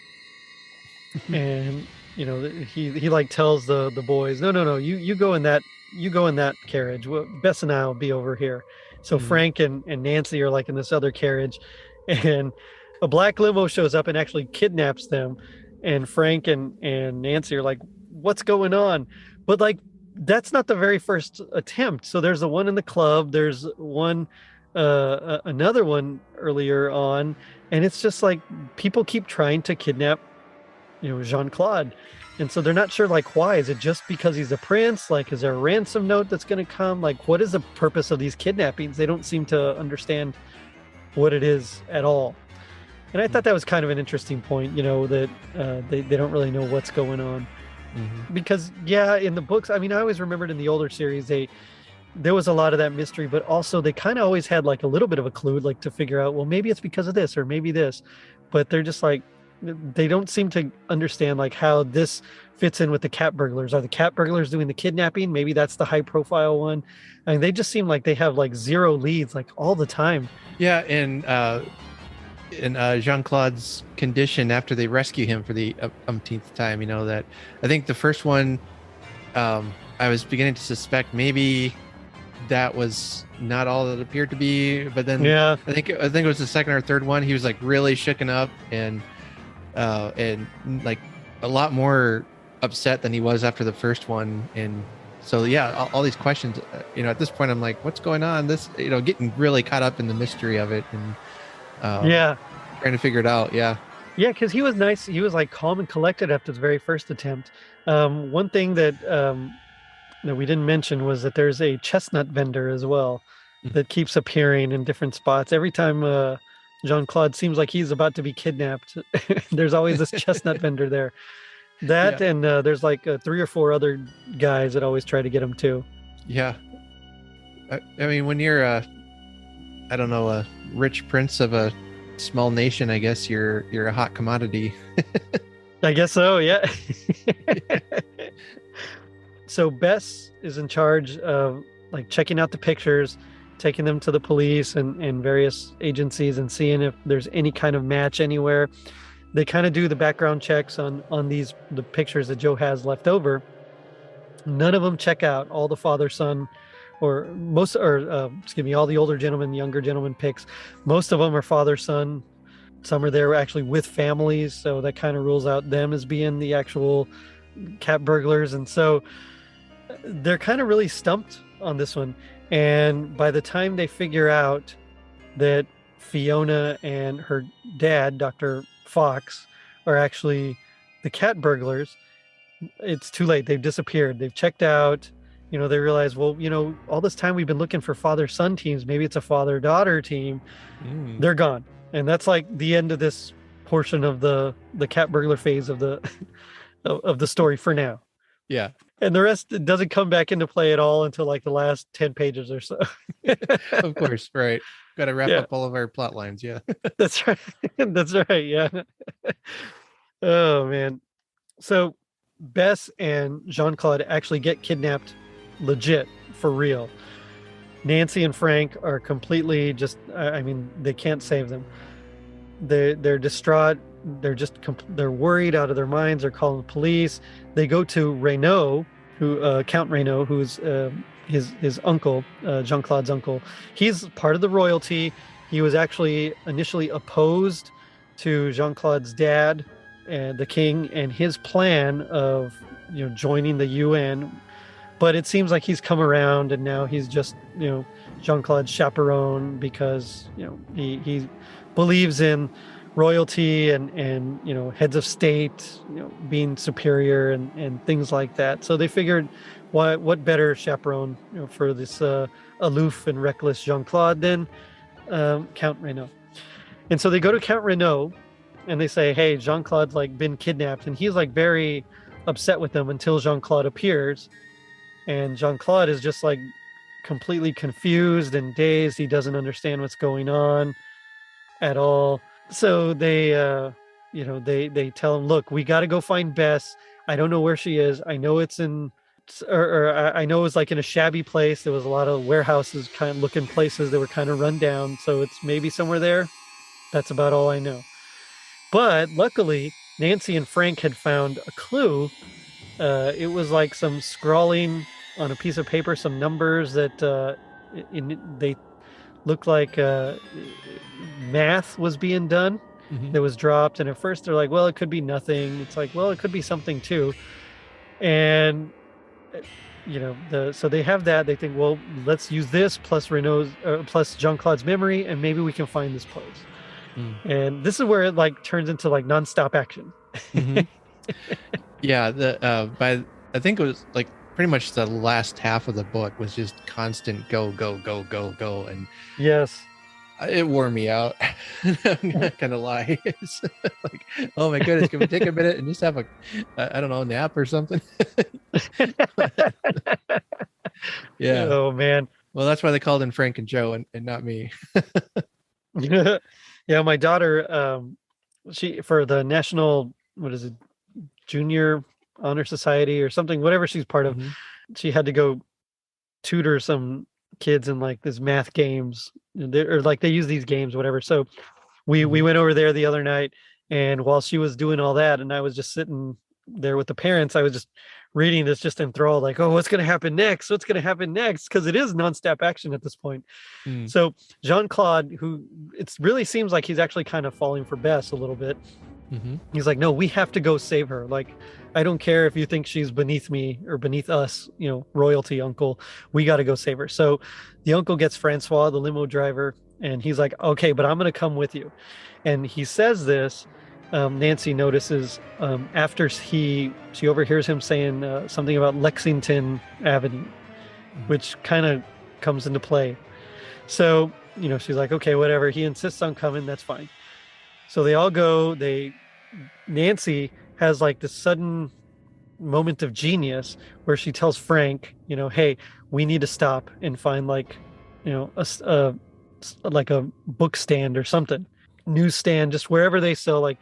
and he tells the boys, no, you go in that carriage. Bess and I'll be over here. So Frank and Nancy are in this other carriage, and a black limo shows up and actually kidnaps them, and Frank and Nancy are like, what's going on? But that's not the very first attempt. So there's the one in the club. There's one, another one earlier on, and it's just people keep trying to kidnap, Jean-Claude, and so they're not sure why. Is it just because he's a prince? Is there a ransom note that's going to come? What is the purpose of these kidnappings? They don't seem to understand what it is at all. And I thought that was kind of an interesting point. That they don't really know what's going on. because in the books, I mean, I always remembered in the older series, there was a lot of that mystery, but also they kind of always had like a little bit of a clue, like to figure out, well, maybe it's because of this or maybe this, but they're just like, they don't seem to understand like how this fits in with the cat burglars. Are the cat burglars doing the kidnapping? Maybe that's the high profile one. I mean, they just seem like they have like zero leads like all the time. Yeah, and in Jean-Claude's condition after they rescue him for the umpteenth time, that I think the first one, I was beginning to suspect maybe that was not all that it appeared to be, but then I think it was the second or third one. He was like really shooken up and like a lot more upset than he was after the first one. And so all these questions, at this point I'm like, what's going on? This, getting really caught up in the mystery of it and trying to figure it out. Because he was nice. He was like calm and collected after the very first attempt. One thing that we didn't mention was that there's a chestnut vendor as well that keeps appearing in different spots. Every time Jean-Claude seems like he's about to be kidnapped, there's always this chestnut vendor there. And there's like 3 or 4 other guys that always try to get him too. Yeah. I mean, when you're a rich prince of a small nation, I guess you're a hot commodity. I guess so, yeah. So Bess is in charge of like checking out the pictures, taking them to the police and various agencies and seeing if there's any kind of match anywhere. They kind of do the background checks on the pictures that Joe has left over. None of them check out. All the father-son all the older gentlemen, younger gentlemen pics. Most of them are father-son. Some are there actually with families, so that kind of rules out them as being the actual cat burglars. And so they're kind of really stumped on this one. And by the time they figure out that Fiona and her dad, Dr. Fox, are actually the cat burglars, it's too late. They've disappeared. They've checked out. They realize, well, all this time we've been looking for father-son teams. Maybe it's a father-daughter team. They're gone. And that's like the end of this portion of the cat burglar phase of the of the story for now. Yeah. And the rest doesn't come back into play at all until like the last 10 pages or so. Of course, right. Got to wrap up all of our plot lines. Yeah. That's right. That's right. Yeah. Oh, man. So Bess and Jean-Claude actually get kidnapped legit for real. Nancy and Frank are completely they can't save them. They're distraught. They're worried out of their minds. They're calling the police. They go to Renault, Count Renault, who's his uncle, Jean-Claude's uncle. He's part of the royalty. He was actually initially opposed to Jean-Claude's dad and the king and his plan of joining the UN. But it seems like he's come around and now he's just Jean-Claude's chaperone because he believes in royalty and heads of state being superior and things like that. So they figured what better chaperone for this aloof and reckless Jean-Claude than Count Renault. And so they go to Count Renault and they say, hey, Jean-Claude's like been kidnapped, and he's like very upset with them until Jean-Claude appears. And Jean-Claude is just like completely confused and dazed. He doesn't understand what's going on at all. So they tell him, look, we got to go find Bess. I don't know where she is. I know it's I know it's like in a shabby place. There was a lot of warehouses kind of looking places that were kind of run down. So it's maybe somewhere there. That's about all I know. But luckily, Nancy and Frank had found a clue. It was like some scrawling on a piece of paper, some numbers that they looked like math was being done. That was dropped. And at first they're like, well, it could be nothing. It's like, well, it could be something too. And so they have that. They think, well, let's use this plus plus Jean-Claude's memory, and maybe we can find this place. And this is where it like turns into like nonstop action. Yeah, I think it was like pretty much the last half of the book was just constant go, and yes, It wore me out. I'm not gonna lie. It's like, oh my goodness, can we take a minute and just have I don't know, nap or something? Yeah. Oh man. Well, that's why they called in Frank and Joe and not me. Yeah, my daughter, she for the national, what is it, junior honor society or something, whatever she's part of, Mhm. she had to go tutor some kids in like this math games, or like they use these games, whatever. So we Mhm. went over there the other night, and while she was doing all that, and I was just sitting there with the parents, I was just reading this, just enthralled, like, oh, what's going to happen next? What's going to happen next? Because it is nonstop action at this point. Mm. So Jean Claude, who it really seems like he's actually kind of falling for Bess a little bit. Mhm. He's like, no, we have to go save her. Like, I don't care if you think she's beneath me or beneath us, royalty uncle. We got to go save her. So the uncle gets Francois, the limo driver, and he's like, okay, but I'm going to come with you. And he says this. Nancy notices after she overhears him saying something about Lexington Avenue, which kind of comes into play. So, she's like, okay, whatever. He insists on coming. That's fine. So they all go. Nancy has like this sudden moment of genius where she tells Frank, hey, we need to stop and find like, like a book stand or something, newsstand, just wherever they sell like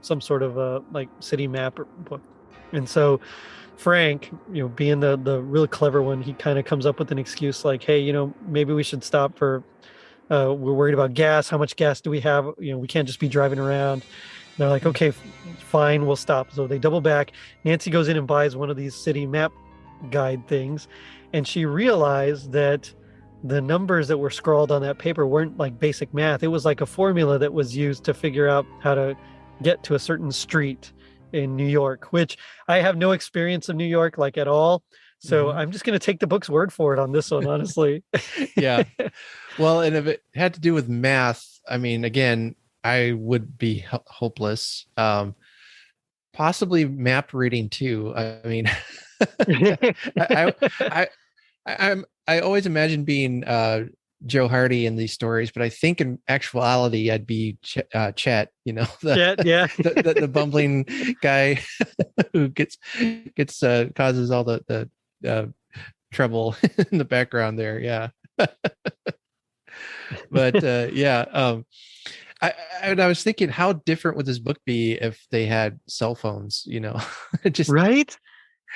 some sort of like city map or book. And so Frank, being the really clever one, he kind of comes up with an excuse like, hey, maybe we should stop for we're worried about gas. How much gas do we have? We can't just be driving around. And they're like, okay, fine, we'll stop. So they double back. Nancy goes in and buys one of these city map guide things, and she realized that the numbers that were scrawled on that paper weren't like basic math. It was like a formula that was used to figure out how to get to a certain street in New York, which I have no experience of New York like at all. So Mhm. I'm just going to take the book's word for it on this one, honestly. Yeah. Well, and if it had to do with math, I mean, again, I would be hopeless. Possibly map reading too. I mean, I, I, I always imagine being Joe Hardy in these stories, but I think in actuality, I'd be Chet. Yeah. The bumbling guy who gets causes all the trouble in the background there. Yeah. But I was thinking, how different would this book be if they had cell phones? Just right.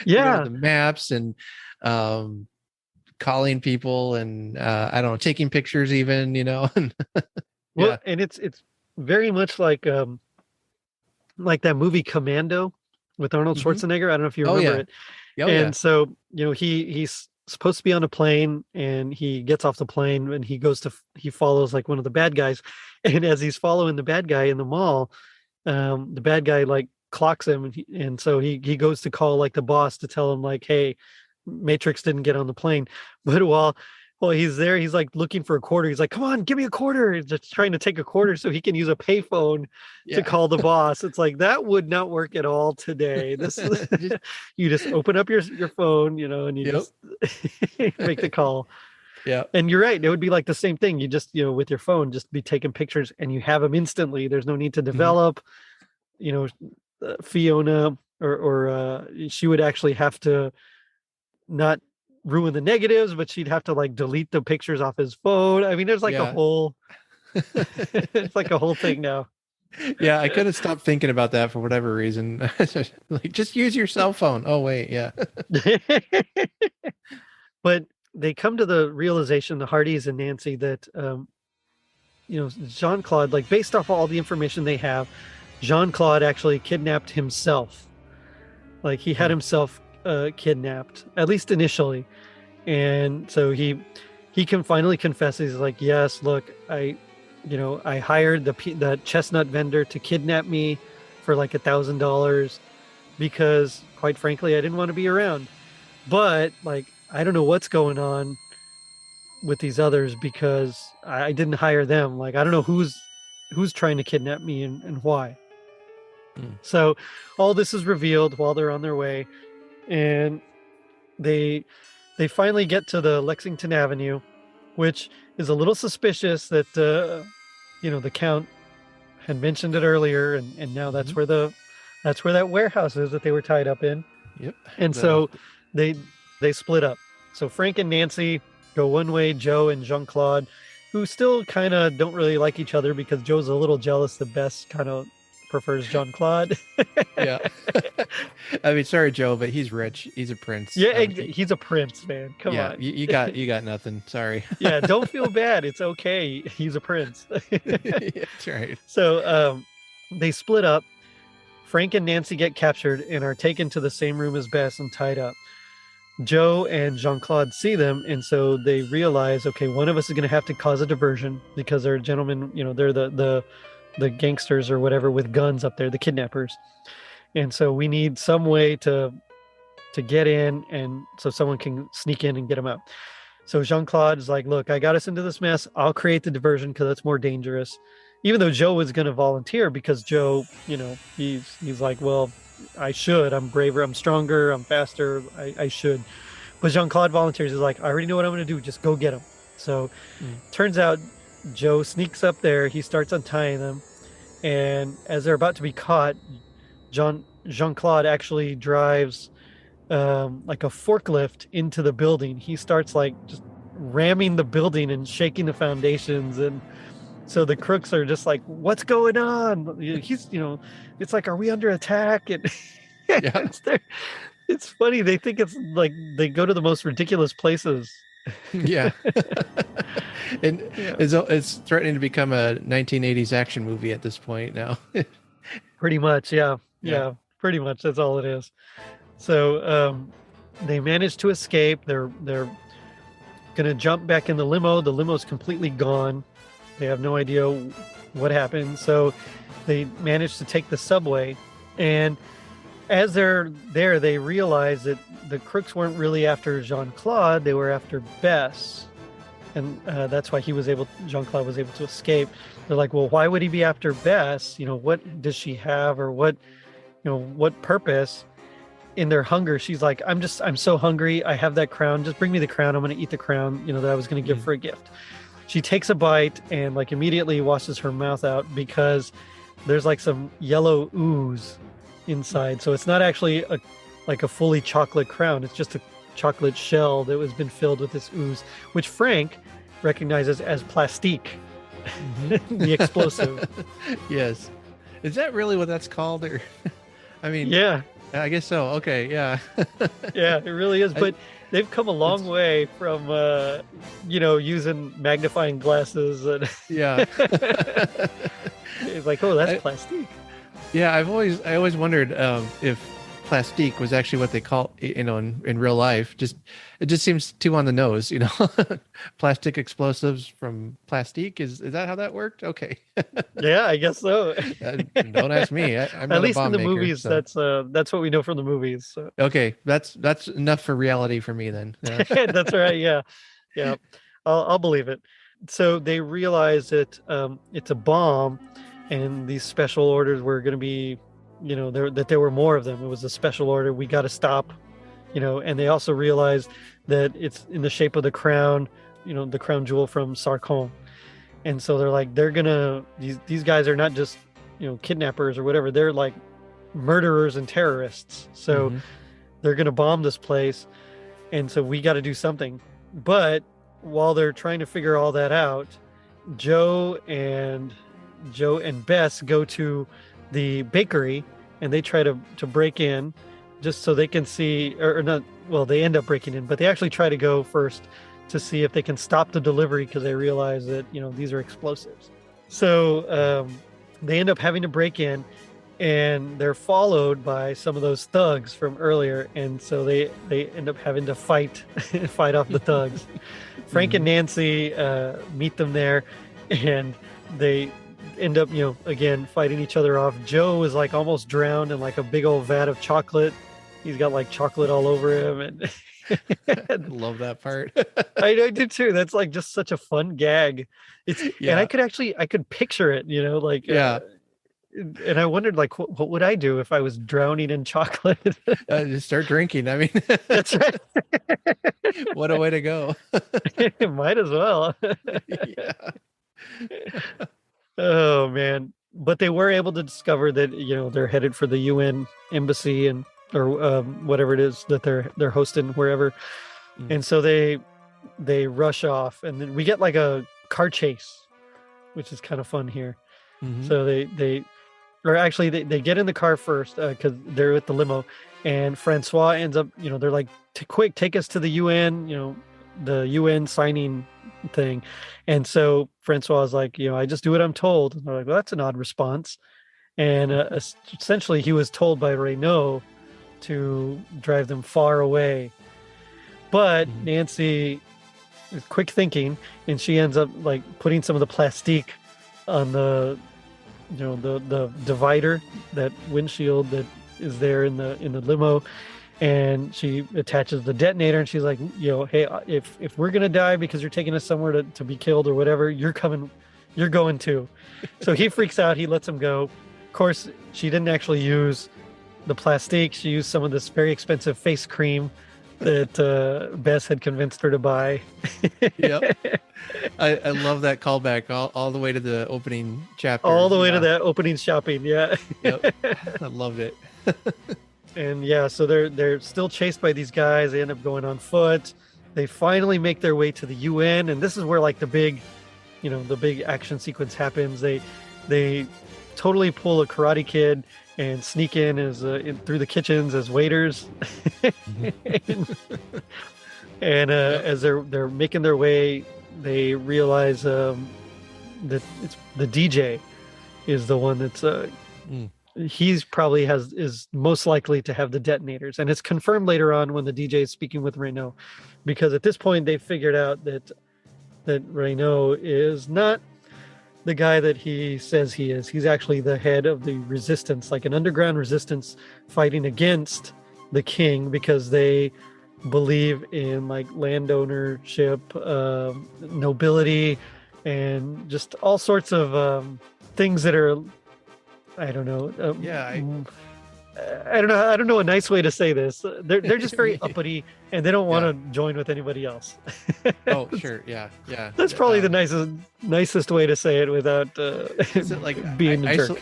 Yeah. the maps and calling people and I don't know, taking pictures even. Well, and it's very much like that movie Commando with Arnold Schwarzenegger. I don't know if you remember it. Oh, and so he's supposed to be on a plane, and he gets off the plane, and he follows like one of the bad guys, and as he's following the bad guy in the mall, the bad guy like clocks him, and so he goes to call like the boss to tell him like, hey, Matrix didn't get on the plane. But while he's there, he's like looking for a quarter. He's like, come on, give me a quarter. He's just trying to take a quarter so he can use a payphone to call the boss. It's like, that would not work at all today. This is you just open up your phone, and you just make the call. Yeah. And you're right. It would be like the same thing. You just, with your phone, just be taking pictures and you have them instantly. There's no need to develop, Fiona or she would actually have to not ruin the negatives, but she'd have to like delete the pictures off his phone. I mean, there's like a whole it's like a whole thing now. Yeah, I couldn't stop thinking about that for whatever reason. Like, just use your cell phone. Oh wait, yeah. But they come to the realization, the Hardys and Nancy, that Jean-Claude, like based off all the information they have, Jean-Claude actually kidnapped himself. Like he had himself kidnapped, at least initially. And so he can finally confess. He's like, yes, look, I hired the chestnut vendor to kidnap me for like $1,000 because quite frankly, I didn't want to be around. But like, I don't know what's going on with these others because I didn't hire them. Like, I don't know who's trying to kidnap me and why. So all this is revealed while they're on their way, and they finally get to the Lexington Avenue, which is a little suspicious that the Count had mentioned it earlier, and now that's where that warehouse is that they were tied up in. Yep. And so they split up. So Frank and Nancy go one way, Joe and Jean-Claude, who still kind of don't really like each other because Joe's a little jealous that Bess kind of prefers Jean-Claude. Yeah. I mean, sorry, Joe, but he's rich. He's a prince. Yeah, he's a prince, man. Come on. You got nothing. Sorry. Yeah, don't feel bad. It's okay. He's a prince. That's right. So they split up. Frank and Nancy get captured and are taken to the same room as Bess and tied up. Joe and Jean-Claude see them, and so they realize, okay, one of us is going to have to cause a diversion because they're gentlemen, they're the gangsters or whatever with guns up there, the kidnappers. And so we need some way to get in, and so someone can sneak in and get them out. So Jean-Claude is like, look, I got us into this mess. I'll create the diversion because it's more dangerous. Even though Joe was going to volunteer because Joe, he's like, well, I should. I'm braver. I'm stronger. I'm faster. I should. But Jean-Claude volunteers. He's like, I already know what I'm going to do. Just go get him. So turns out Joe sneaks up there. He starts untying them. And as they're about to be caught, Jean-Claude actually drives like a forklift into the building. He starts like just ramming the building and shaking the foundations, and so the crooks are just like, what's going on? He's, it's like, are we under attack? And Yeah. it's funny. They think it's like they go to the most ridiculous places. Yeah. And it's threatening to become a 1980s action movie at this point now. Pretty much. Yeah. Pretty much. That's all it is. So they manage to escape. They're going to jump back in the limo. The limo's completely gone. They have no idea what happened. So they manage to take the subway. And as they're there, they realize that the crooks weren't really after Jean-Claude. They were after Bess. And that's why Jean-Claude was able to escape. They're like, well, why would he be after Bess? What does she have, or what purpose? In their hunger, she's like, I'm so hungry. I have that crown. Just bring me the crown. I'm going to eat the crown, that I was going to give for a gift. She takes a bite and like immediately washes her mouth out because there's like some yellow ooze inside. So it's not actually a fully chocolate crown. It's just a chocolate shell that has been filled with this ooze, which Frank recognizes as plastique, the explosive. Yes. Is that really what that's called? Or, I mean, yeah, I guess so. Okay. Yeah. Yeah, it really is. But they've come a long way from, using magnifying glasses. And Yeah. it's like, oh, that's plastique. Yeah. I always wondered if plastique was actually what they call, in real life. It just seems too on the nose, plastic explosives from plastique. Is that how that worked? Okay. Yeah, I guess so. Don't ask me. I'm not At least a bomb in the maker, movies, so. that's what we know from the movies. So. Okay. That's enough for reality for me then. Yeah. That's right. Yeah. I'll believe it. So they realize that it's a bomb, and these special orders were going to be, that there were more of them. It was a special order. We got to stop, and they also realized that it's in the shape of the crown, the crown jewel from Sarkon. And so they're like, these guys are not just, kidnappers or whatever. They're like murderers and terrorists. So they're going to bomb this place. And so we got to do something. But while they're trying to figure all that out, Joe and Bess go to the bakery and they try to break in just so they can see, or not, well, they end up breaking in, but they actually try to go first to see if they can stop the delivery because they realize that, these are explosives. So they end up having to break in, and they're followed by some of those thugs from earlier. And so they end up having to fight off the thugs. Frank and Nancy meet them there, and they end up, again, fighting each other off. Joe is like almost drowned in like a big old vat of chocolate. He's got like chocolate all over him. And I love that part. I do too. That's like just such a fun gag. And I could picture it, And I wondered, like, what would I do if I was drowning in chocolate? Just start drinking. I mean, That's right. what a way to go. Might as well. Yeah. Oh man. But they were able to discover that, they're headed for the UN embassy and or whatever it is that they're hosting wherever. Mm. And so they rush off, and then we get like a car chase, which is kind of fun here. Mhm. So they get in the car first because they're at the limo, and Francois ends up, they're like, quick, take us to the UN, the UN signing thing. And so Francois is like, I just do what I'm told. And they're like, well, that's an odd response. And essentially he was told by Renault to drive them far away. But Nancy is quick thinking, and she ends up like putting some of the plastique on the the divider, that windshield that is there in the limo, and she attaches the detonator, and she's like, hey, if we're gonna die because you're taking us somewhere to be killed or whatever, you're going too. So he freaks out, he lets him go. Of course, she didn't actually use the plastique, she used some of this very expensive face cream that Bess had convinced her to buy. Yep. I love that callback all the way to the opening chapter. All the way to that opening shopping, yeah. Yep. I loved it. And yeah, so they're still chased by these guys. They end up going on foot. They finally make their way to the UN, and this is where like the big action sequence happens. They totally pull a Karate Kid and sneak in through the kitchens as waiters. and as they're making their way, they realize that it's the DJ is the one that's he's probably is most likely to have the detonators, and it's confirmed later on when the DJ is speaking with Renault, because at this point they figured out that Renault is not the guy that he says he is. He's actually the head of the resistance, like an underground resistance fighting against the king, because they believe in like land ownership, nobility, and just all sorts of things that are, I don't know. I don't know a nice way to say this. They're just very uppity, and they don't want to join with anybody else. Oh, sure. Yeah. That's probably the nicest way to say it without is it like being a jerk.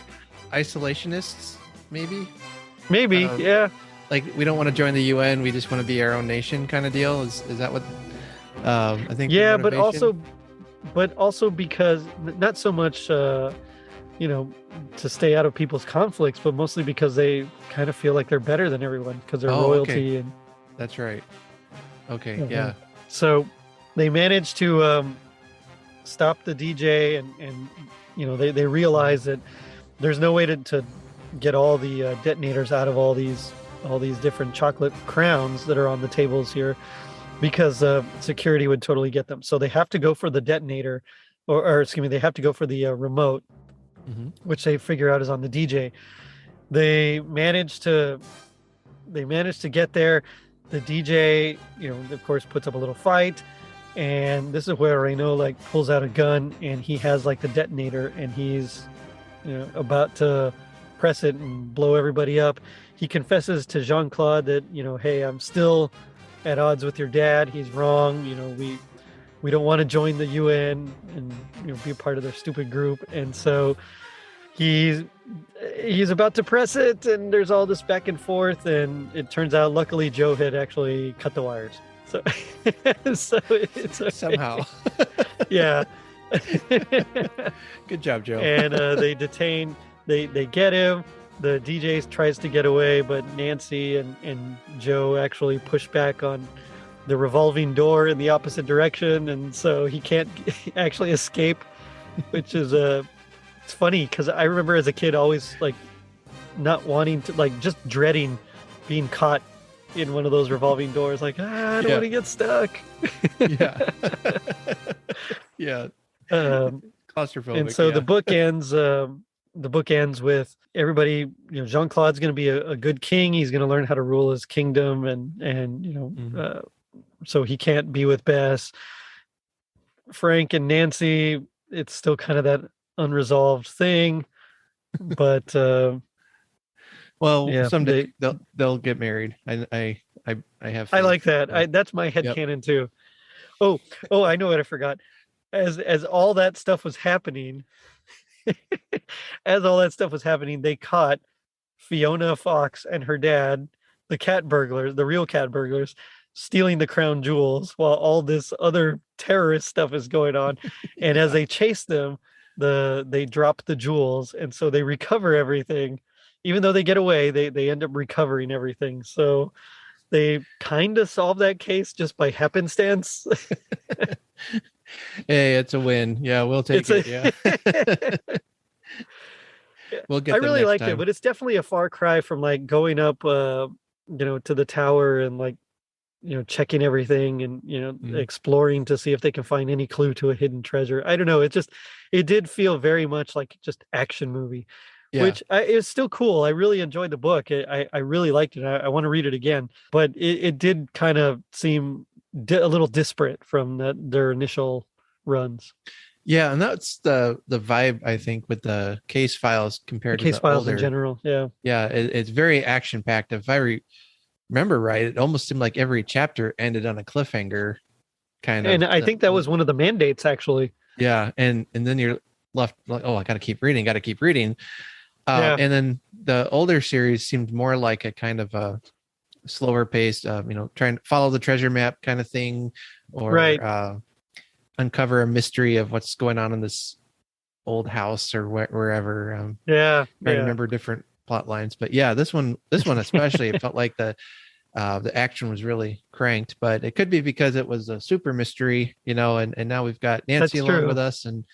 Isolationists, maybe? Maybe, yeah. Like, we don't want to join the UN, we just want to be our own nation kind of deal. Is that what I think? Yeah, but also because not so much to stay out of people's conflicts, but mostly because they kind of feel like they're better than everyone because they're royalty. Okay. And that's right. Okay, yeah. So they managed to stop the DJ, and they realize that there's no way to get all the detonators out of all these different chocolate crowns that are on the tables here, because security would totally get them. So they have to go for the detonator, or excuse me, they have to go for the remote, which they figure out is on the DJ. They manage to get there. The DJ, of course, puts up a little fight, and this is where Renault like pulls out a gun, and he has like the detonator, and he's about to press it and blow everybody up. He confesses to Jean-Claude that, hey, I'm still at odds with your dad. He's wrong. We don't want to join the UN and be a part of their stupid group. And so he's about to press it, and there's all this back and forth, and it turns out luckily Joe had actually cut the wires. So it's okay. Somehow. Yeah. Good job, Joe. And they get him. The DJ tries to get away, but Nancy and Joe actually push back on the revolving door in the opposite direction, and so he can't actually escape, which is it's funny because I remember as a kid always like not wanting to, like just dreading being caught in one of those revolving doors, like I don't want to get stuck. Yeah. Yeah. Claustrophobic. And so the book ends with everybody, Jean-Claude's going to be a good king. He's going to learn how to rule his kingdom, and so he can't be with Bess. Frank and Nancy, it's still kind of that unresolved thing. But Well, yeah, someday they'll get married. I have I faith. like that. So, That's my yep. headcanon too. Oh, oh, I know what I forgot. As all that stuff was happening, as all that stuff was happening, they caught Fiona Fox and her dad, the cat burglars, the real cat burglars, stealing the crown jewels while all this other terrorist stuff is going on. And as Yeah. they chase them, they drop the jewels, and so they recover everything. Even though they get away, they end up recovering everything. So they kind of solve that case just by happenstance. Hey, it's a win. Yeah, we'll take It's a it. Yeah. We'll I get them really next liked it, time. but it's definitely a far cry from like going up to the tower and like checking everything and Mm. exploring to see if they can find any clue to a hidden treasure. I don't know, it did feel very much like just action movie, Yeah. which is still cool. I really enjoyed the book. I really liked it. I want to read it again, but it did kind of seem a little disparate from their initial runs. Yeah, and that's the vibe I think with the case files The compared to case the files in older. general, yeah. Yeah, it's very action packed. If I remember right, it almost seemed like every chapter ended on a cliffhanger, kind And of. I think that was one of the mandates, actually. Yeah, and then you're left like, oh, I got to keep reading, got to keep reading. Yeah, And then the older series seemed more like a kind of a slower paced, trying to follow the treasure map kind of thing, or right. uncover a mystery of what's going on in this old house or wherever. Yeah, Trying to yeah. remember different plot lines, but yeah, this one especially, it felt like the action was really cranked, but it could be because it was a super mystery, and now we've got Nancy That's along with true. us, and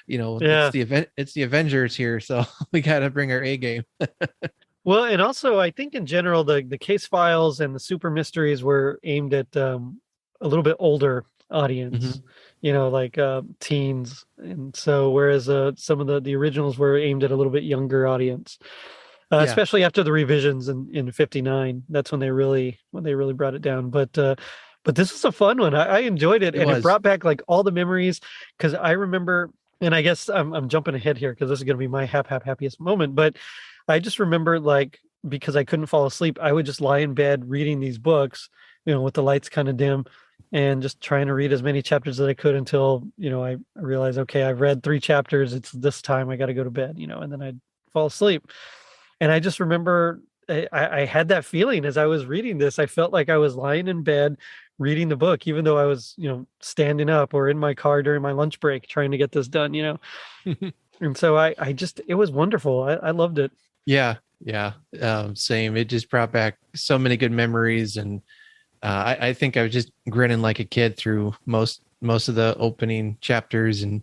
it's Yeah. the Avengers here, so we got to bring our A game. Well, and also I think in general the case files and the super mysteries were aimed at a little bit older audience, Hmm. like teens. And so whereas some of the originals were aimed at a little bit younger audience. Yeah, Especially after the revisions in 59. That's when they really brought it down. But this was a fun one. I enjoyed it, it and it was. brought back like all the memories because I remember, and I guess I'm jumping ahead here because this is gonna be my happiest moment, but I just remember like because I couldn't fall asleep, I would just lie in bed reading these books, with the lights kind of dim and just trying to read as many chapters as I could until, I realized, okay, I've read 3 chapters. It's this time I got to go to bed, and then I'd fall asleep. And I just remember I had that feeling as I was reading this. I felt like I was lying in bed reading the book, even though I was, standing up or in my car during my lunch break trying to get this done. And so I just, it was wonderful. I loved it. Yeah, yeah, same. It just brought back so many good memories, and I think I was just grinning like a kid through most of the opening chapters, and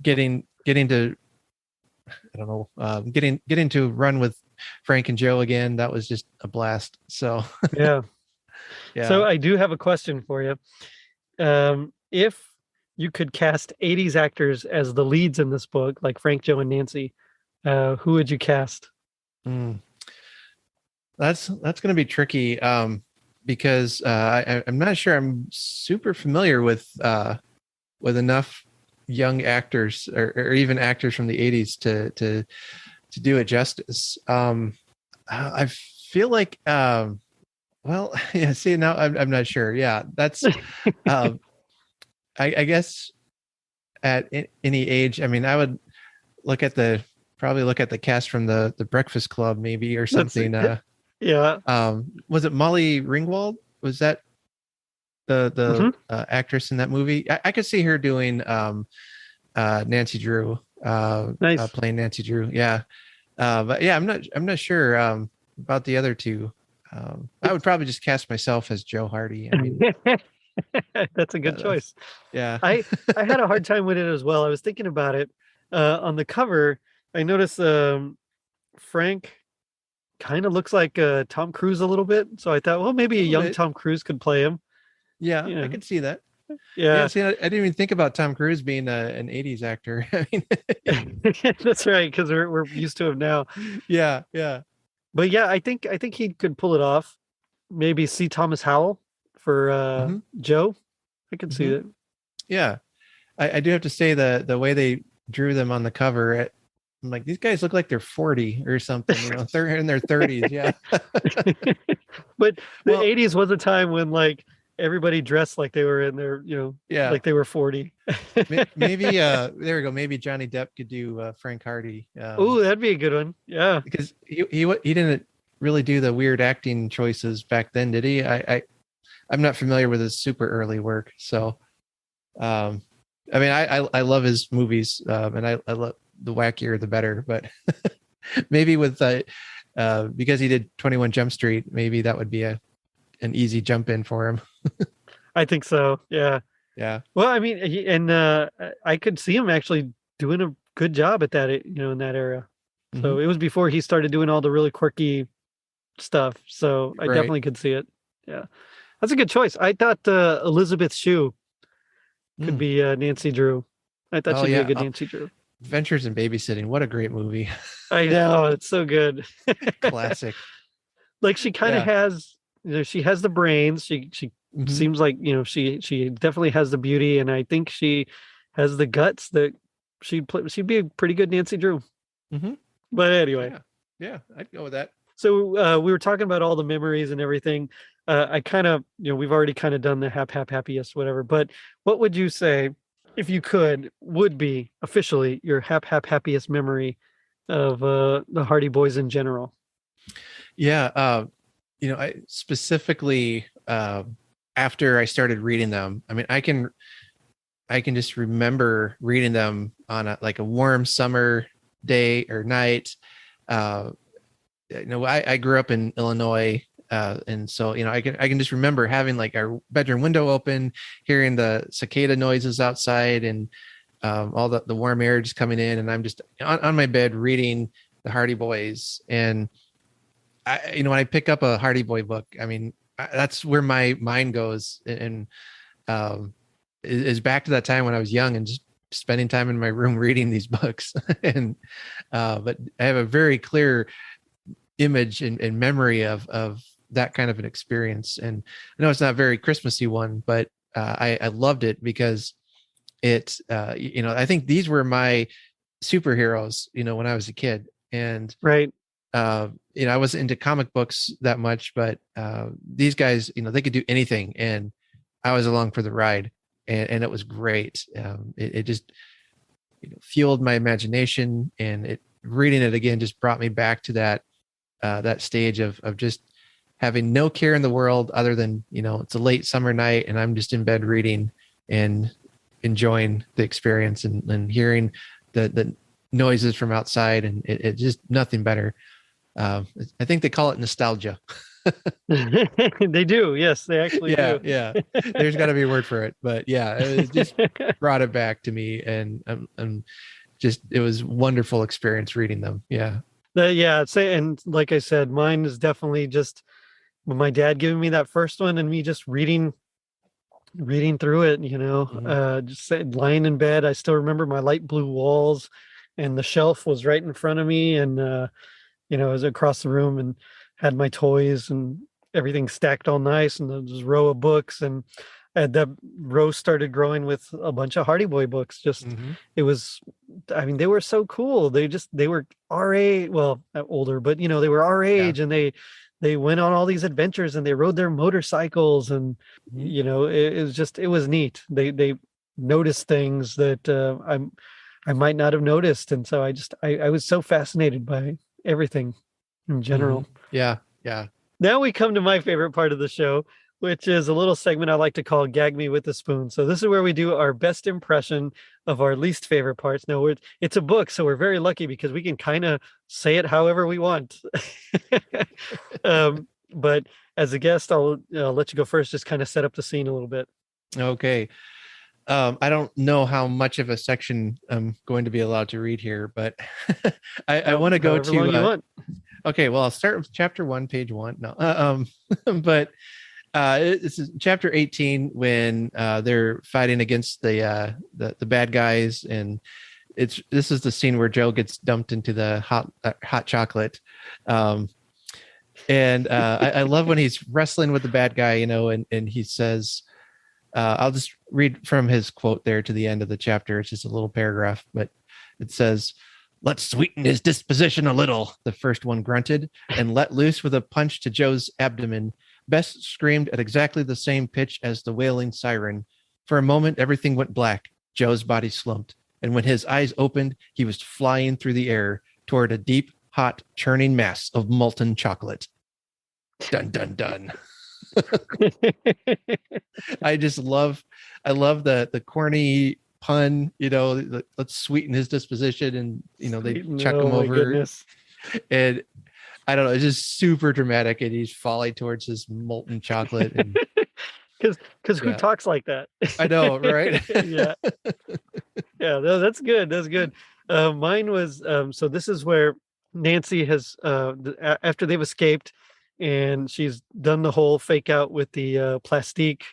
getting to, I don't know, getting to run with Frank and Joe again. That was just a blast. So Yeah. yeah. So I do have a question for you. If you could cast 80s actors as the leads in this book, like Frank, Joe, and Nancy, who would you cast? Mm. That's going to be tricky, because I'm not sure I'm super familiar with enough young actors, or even actors from the 80s to do it justice. I feel like, well, yeah. See, now I'm not sure. Yeah, that's um, I guess at any age. I mean, I would look at probably look at the cast from the Breakfast Club, maybe, or Let's see. something. Yeah. Was it Molly Ringwald? Was that the Hmm. actress in that movie? I could see her doing Nancy Drew, Nice. playing Nancy Drew. Yeah, but yeah, I'm not sure about the other two. I would probably just cast myself as Joe Hardy. I mean, That's a good that's choice. yeah, I had a hard time with it as well. I was thinking about it. On the cover, I noticed Frank kind of looks like Tom Cruise a little bit. So I thought, well, a maybe a little young bit. Tom Cruise could play him. Yeah, I Yeah, could see that. Yeah, yeah, see, I didn't even think about Tom Cruise being an '80s actor. I mean, that's right. Because we're used to him now. yeah, yeah. But yeah, I think he could pull it off. Maybe see Thomas Howell for Hmm. Joe. I could see Hmm. it. Yeah. I do have to say the way they drew them on the cover, I'm like, these guys look like they're 40 or something, they're in their 30s. Yeah. But the Well, 80s was a time when like everybody dressed like they were in their, yeah, like they were 40. maybe, there we go. Maybe Johnny Depp could do Frank Hardy. Oh, that'd be a good one. Yeah. Because he didn't really do the weird acting choices back then, did he? I'm not familiar with his super early work. So, I mean, I love his movies, and I love the wackier the better. But maybe with because he did 21 Jump Street, maybe that would be an easy jump in for him. I think so. Yeah. Yeah. Well, I mean, I could see him actually doing a good job at that, in that era. So it was before he started doing all the really quirky stuff. So I Right. definitely could see it. Yeah. That's a good choice. I thought Elizabeth Shue could be Nancy Drew. I thought she'd be a good Nancy Drew. Adventures in Babysitting. What a great movie. I know. It's so good. Classic. Like she kind of has, she has the brains. She seems like, she definitely has the beauty. And I think she has the guts that she'd be a pretty good Nancy Drew. But anyway. Yeah, I'd go with that. So we were talking about all the memories and everything. I kind of, we've already kind of done the happiest, whatever. But what would you say, if you could, would be officially your happiest memory of the Hardy Boys in general? Yeah, I specifically after I started reading them. I mean, I can just remember reading them on a warm summer day or night. I grew up in Illinois, and so I can just remember having like our bedroom window open, hearing the cicada noises outside, and all the warm air just coming in, and I'm just on my bed reading the Hardy Boys. And when I pick up a Hardy Boy book, I mean, that's where my mind goes, and is back to that time when I was young and just spending time in my room reading these books. And but I have a very clear image and memory of that kind of an experience. And I know it's not a very Christmassy one, but I loved it because it I think these were my superheroes when I was a kid. And right, I wasn't into comic books that much, but these guys, they could do anything, and I was along for the ride, and it was great. It just fueled my imagination, and reading it again just brought me back to that stage of just having no care in the world other than it's a late summer night and I'm just in bed reading and enjoying the experience and hearing the noises from outside, and it just nothing better. I think they call it nostalgia. They do. Yes, they actually do. Yeah. There's got to be a word for it, but yeah, it just brought it back to me, and it was wonderful experience reading them. Yeah. And like I said, mine is definitely just my dad giving me that first one and me just reading through it, just lying in bed. I still remember my light blue walls, and the shelf was right in front of me, and I was across the room and had my toys and everything stacked all nice, and there was a row of books, and that row started growing with a bunch of Hardy Boy books. It was, I mean, they were so cool. They were our age, well, older, but they were our age, and they went on all these adventures, and they rode their motorcycles, and it was neat. They noticed things that I might not have noticed, and so I was so fascinated by everything in general. Yeah. Now we come to my favorite part of the show, which is a little segment I like to call Gag Me with a Spoon. So this is where we do our best impression of our least favorite parts. Now it's a book, so we're very lucky because we can kind of say it however we want. But as a guest, I'll let you go first, just kind of set up the scene a little bit. Okay. I don't know how much of a section I'm going to be allowed to read here, but I want to go to. Okay, well, I'll start with chapter 1, page 1. No, but this is chapter 18 when they're fighting against the bad guys, and this is the scene where Joe gets dumped into the hot chocolate. And I love when he's wrestling with the bad guy, and he says, I'll just read from his quote there to the end of the chapter. It's just a little paragraph, but it says, "Let's sweeten his disposition a little," the first one grunted, and let loose with a punch to Joe's abdomen. Bess screamed at exactly the same pitch as the wailing siren. For a moment, everything went black. Joe's body slumped, and when his eyes opened, he was flying through the air toward a deep, hot, churning mass of molten chocolate. Dun, dun, dun. I love the corny pun, let's sweeten his disposition, and they chuck him over. Goodness. And I don't know, it's just super dramatic, and he's falling towards his molten chocolate. And because who talks like that? I know, right? Yeah. Yeah, that's good. That's good. Mine was so this is where Nancy has after they've escaped and she's done the whole fake out with the plastique,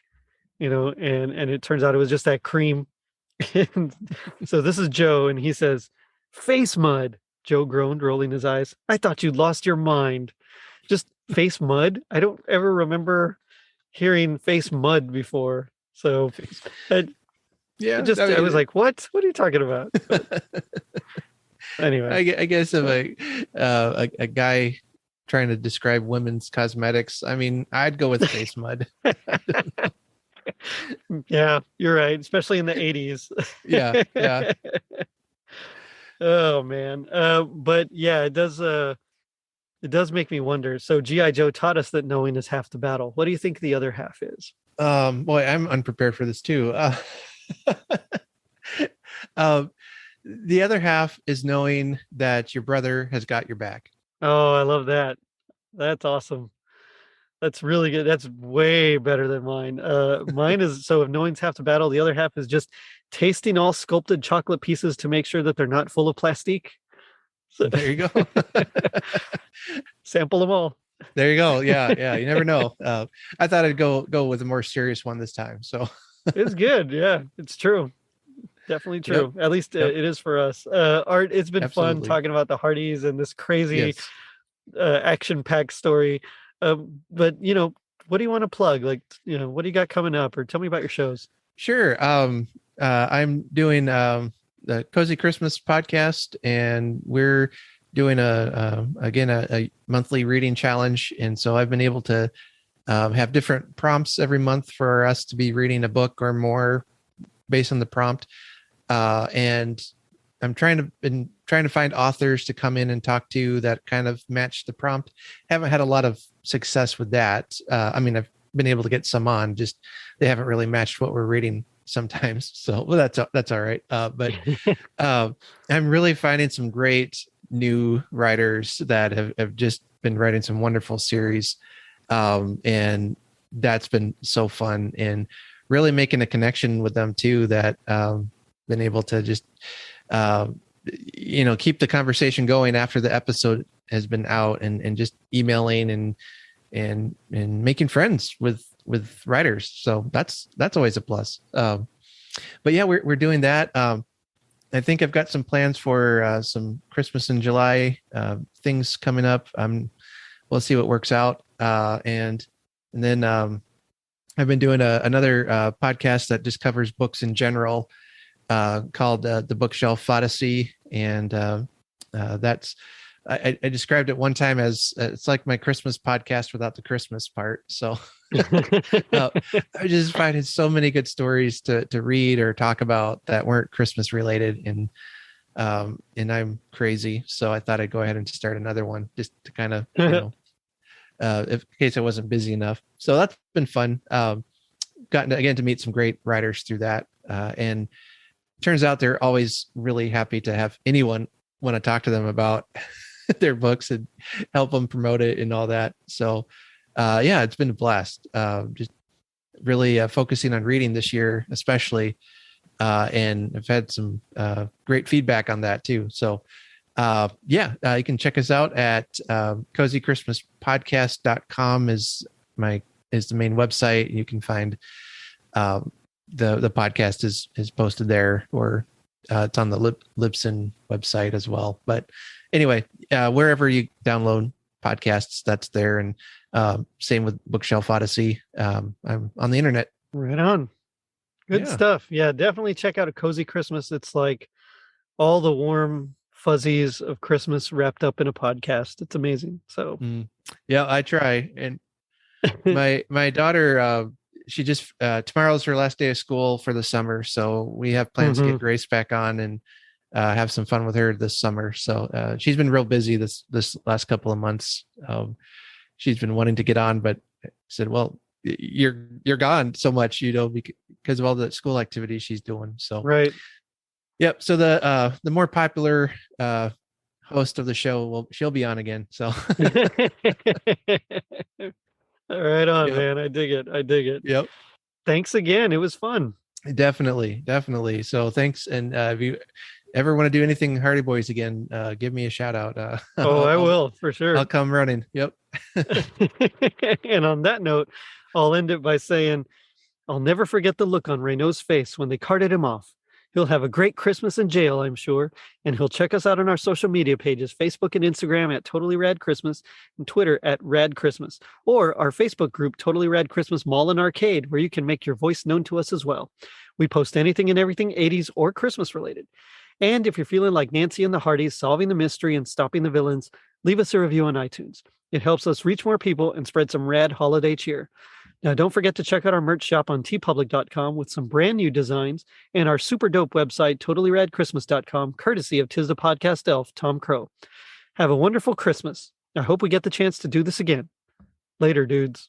and it turns out it was just that cream. And so this is Joe, and he says, "Face mud." Joe groaned, rolling his eyes. "I thought you'd lost your mind." Just face mud. I don't ever remember hearing face mud before. So I was like, what are you talking about? But anyway, I guess if a guy trying to describe women's cosmetics, I mean, I'd go with face mud. Yeah, you're right, especially in the 80s. Yeah. Oh man. But yeah, it does make me wonder. So G.I. Joe taught us that knowing is half the battle. What do you think the other half is? Boy, I'm unprepared for this too. The other half is knowing that your brother has got your back. Oh, I love that. That's awesome. That's really good. That's way better than mine. Mine is, so if knowing's half the battle, the other half is just tasting all sculpted chocolate pieces to make sure that they're not full of plastique. So, there you go. Sample them all. There you go. Yeah. You never know. I thought I'd go with a more serious one this time. So it's good. Yeah, it's true. Definitely true. Yep. At least it is for us. Art, it's been fun talking about the Hardys and this crazy action-packed story. But what do you want to plug? Like, what do you got coming up, or tell me about your shows? Sure. I'm doing the Cozy Christmas podcast, and we're doing a monthly reading challenge. And so I've been able to have different prompts every month for us to be reading a book or more based on the prompt. And I'm trying to find authors to come in and talk to that kind of match the prompt. Haven't had a lot of success with that. I mean, I've been able to get some on, just they haven't really matched what we're reading sometimes. So that's all right. But I'm really finding some great new writers that have just been writing some wonderful series. And that's been so fun, and really making a connection with them too, that been able to just keep the conversation going after the episode has been out, and just emailing and making friends with writers. So that's always a plus. But yeah, we're doing that. I think I've got some plans for some Christmas in July things coming up. We'll see what works out. And then I've been doing another podcast that just covers books in general, called The Bookshelf Odyssey. And that's, I described it one time as it's like my Christmas podcast without the Christmas part. So I just finding so many good stories to read or talk about that weren't Christmas related. And I'm crazy. So I thought I'd go ahead and just start another one just to kind of, in case I wasn't busy enough. So that's been fun. Gotten to meet some great writers through that. And turns out they're always really happy to have anyone want to talk to them about their books and help them promote it and all that. So it's been a blast. Just really focusing on reading this year, especially. And I've had some great feedback on that too. So you can check us out at cozychristmaspodcast.com is the main website. You can find the podcast is posted there, or it's on the Libsyn website as well. But anyway, wherever you download podcasts, that's there. And same with Bookshelf Odyssey. I'm on the internet. Right on. Good stuff. Yeah, definitely check out A Cozy Christmas. It's like all the warm fuzzies of Christmas wrapped up in a podcast. It's amazing. So Yeah, I try. And my daughter, she just tomorrow's her last day of school for the summer, so we have plans to get Grace back on and have some fun with her this summer. So she's been real busy this last couple of months. She's been wanting to get on, but I said, well, you're gone so much, because of all the school activities she's doing. So right. Yep. So the more popular host of the show, she'll be on again. So right on, Yep. man. I dig it. Yep. Thanks again. It was fun. Definitely. So thanks. And if you ever want to do anything Hardy Boys again, give me a shout out. I will for sure. I'll come running. Yep. And on that note, I'll end it by saying, I'll never forget the look on Reynaud's face when they carted him off. He'll have a great Christmas in jail, I'm sure, and he'll check us out on our social media pages, Facebook and Instagram at Totally Rad Christmas and Twitter at Rad Christmas, or our Facebook group, Totally Rad Christmas Mall and Arcade, where you can make your voice known to us as well. We post anything and everything 80s or Christmas related. And if you're feeling like Nancy and the Hardys solving the mystery and stopping the villains, leave us a review on iTunes. It helps us reach more people and spread some rad holiday cheer. Now, don't forget to check out our merch shop on tpublic.com with some brand new designs and our super dope website, totallyradchristmas.com, courtesy of Tis the Podcast Elf, Tom Crow. Have a wonderful Christmas. I hope we get the chance to do this again. Later, dudes.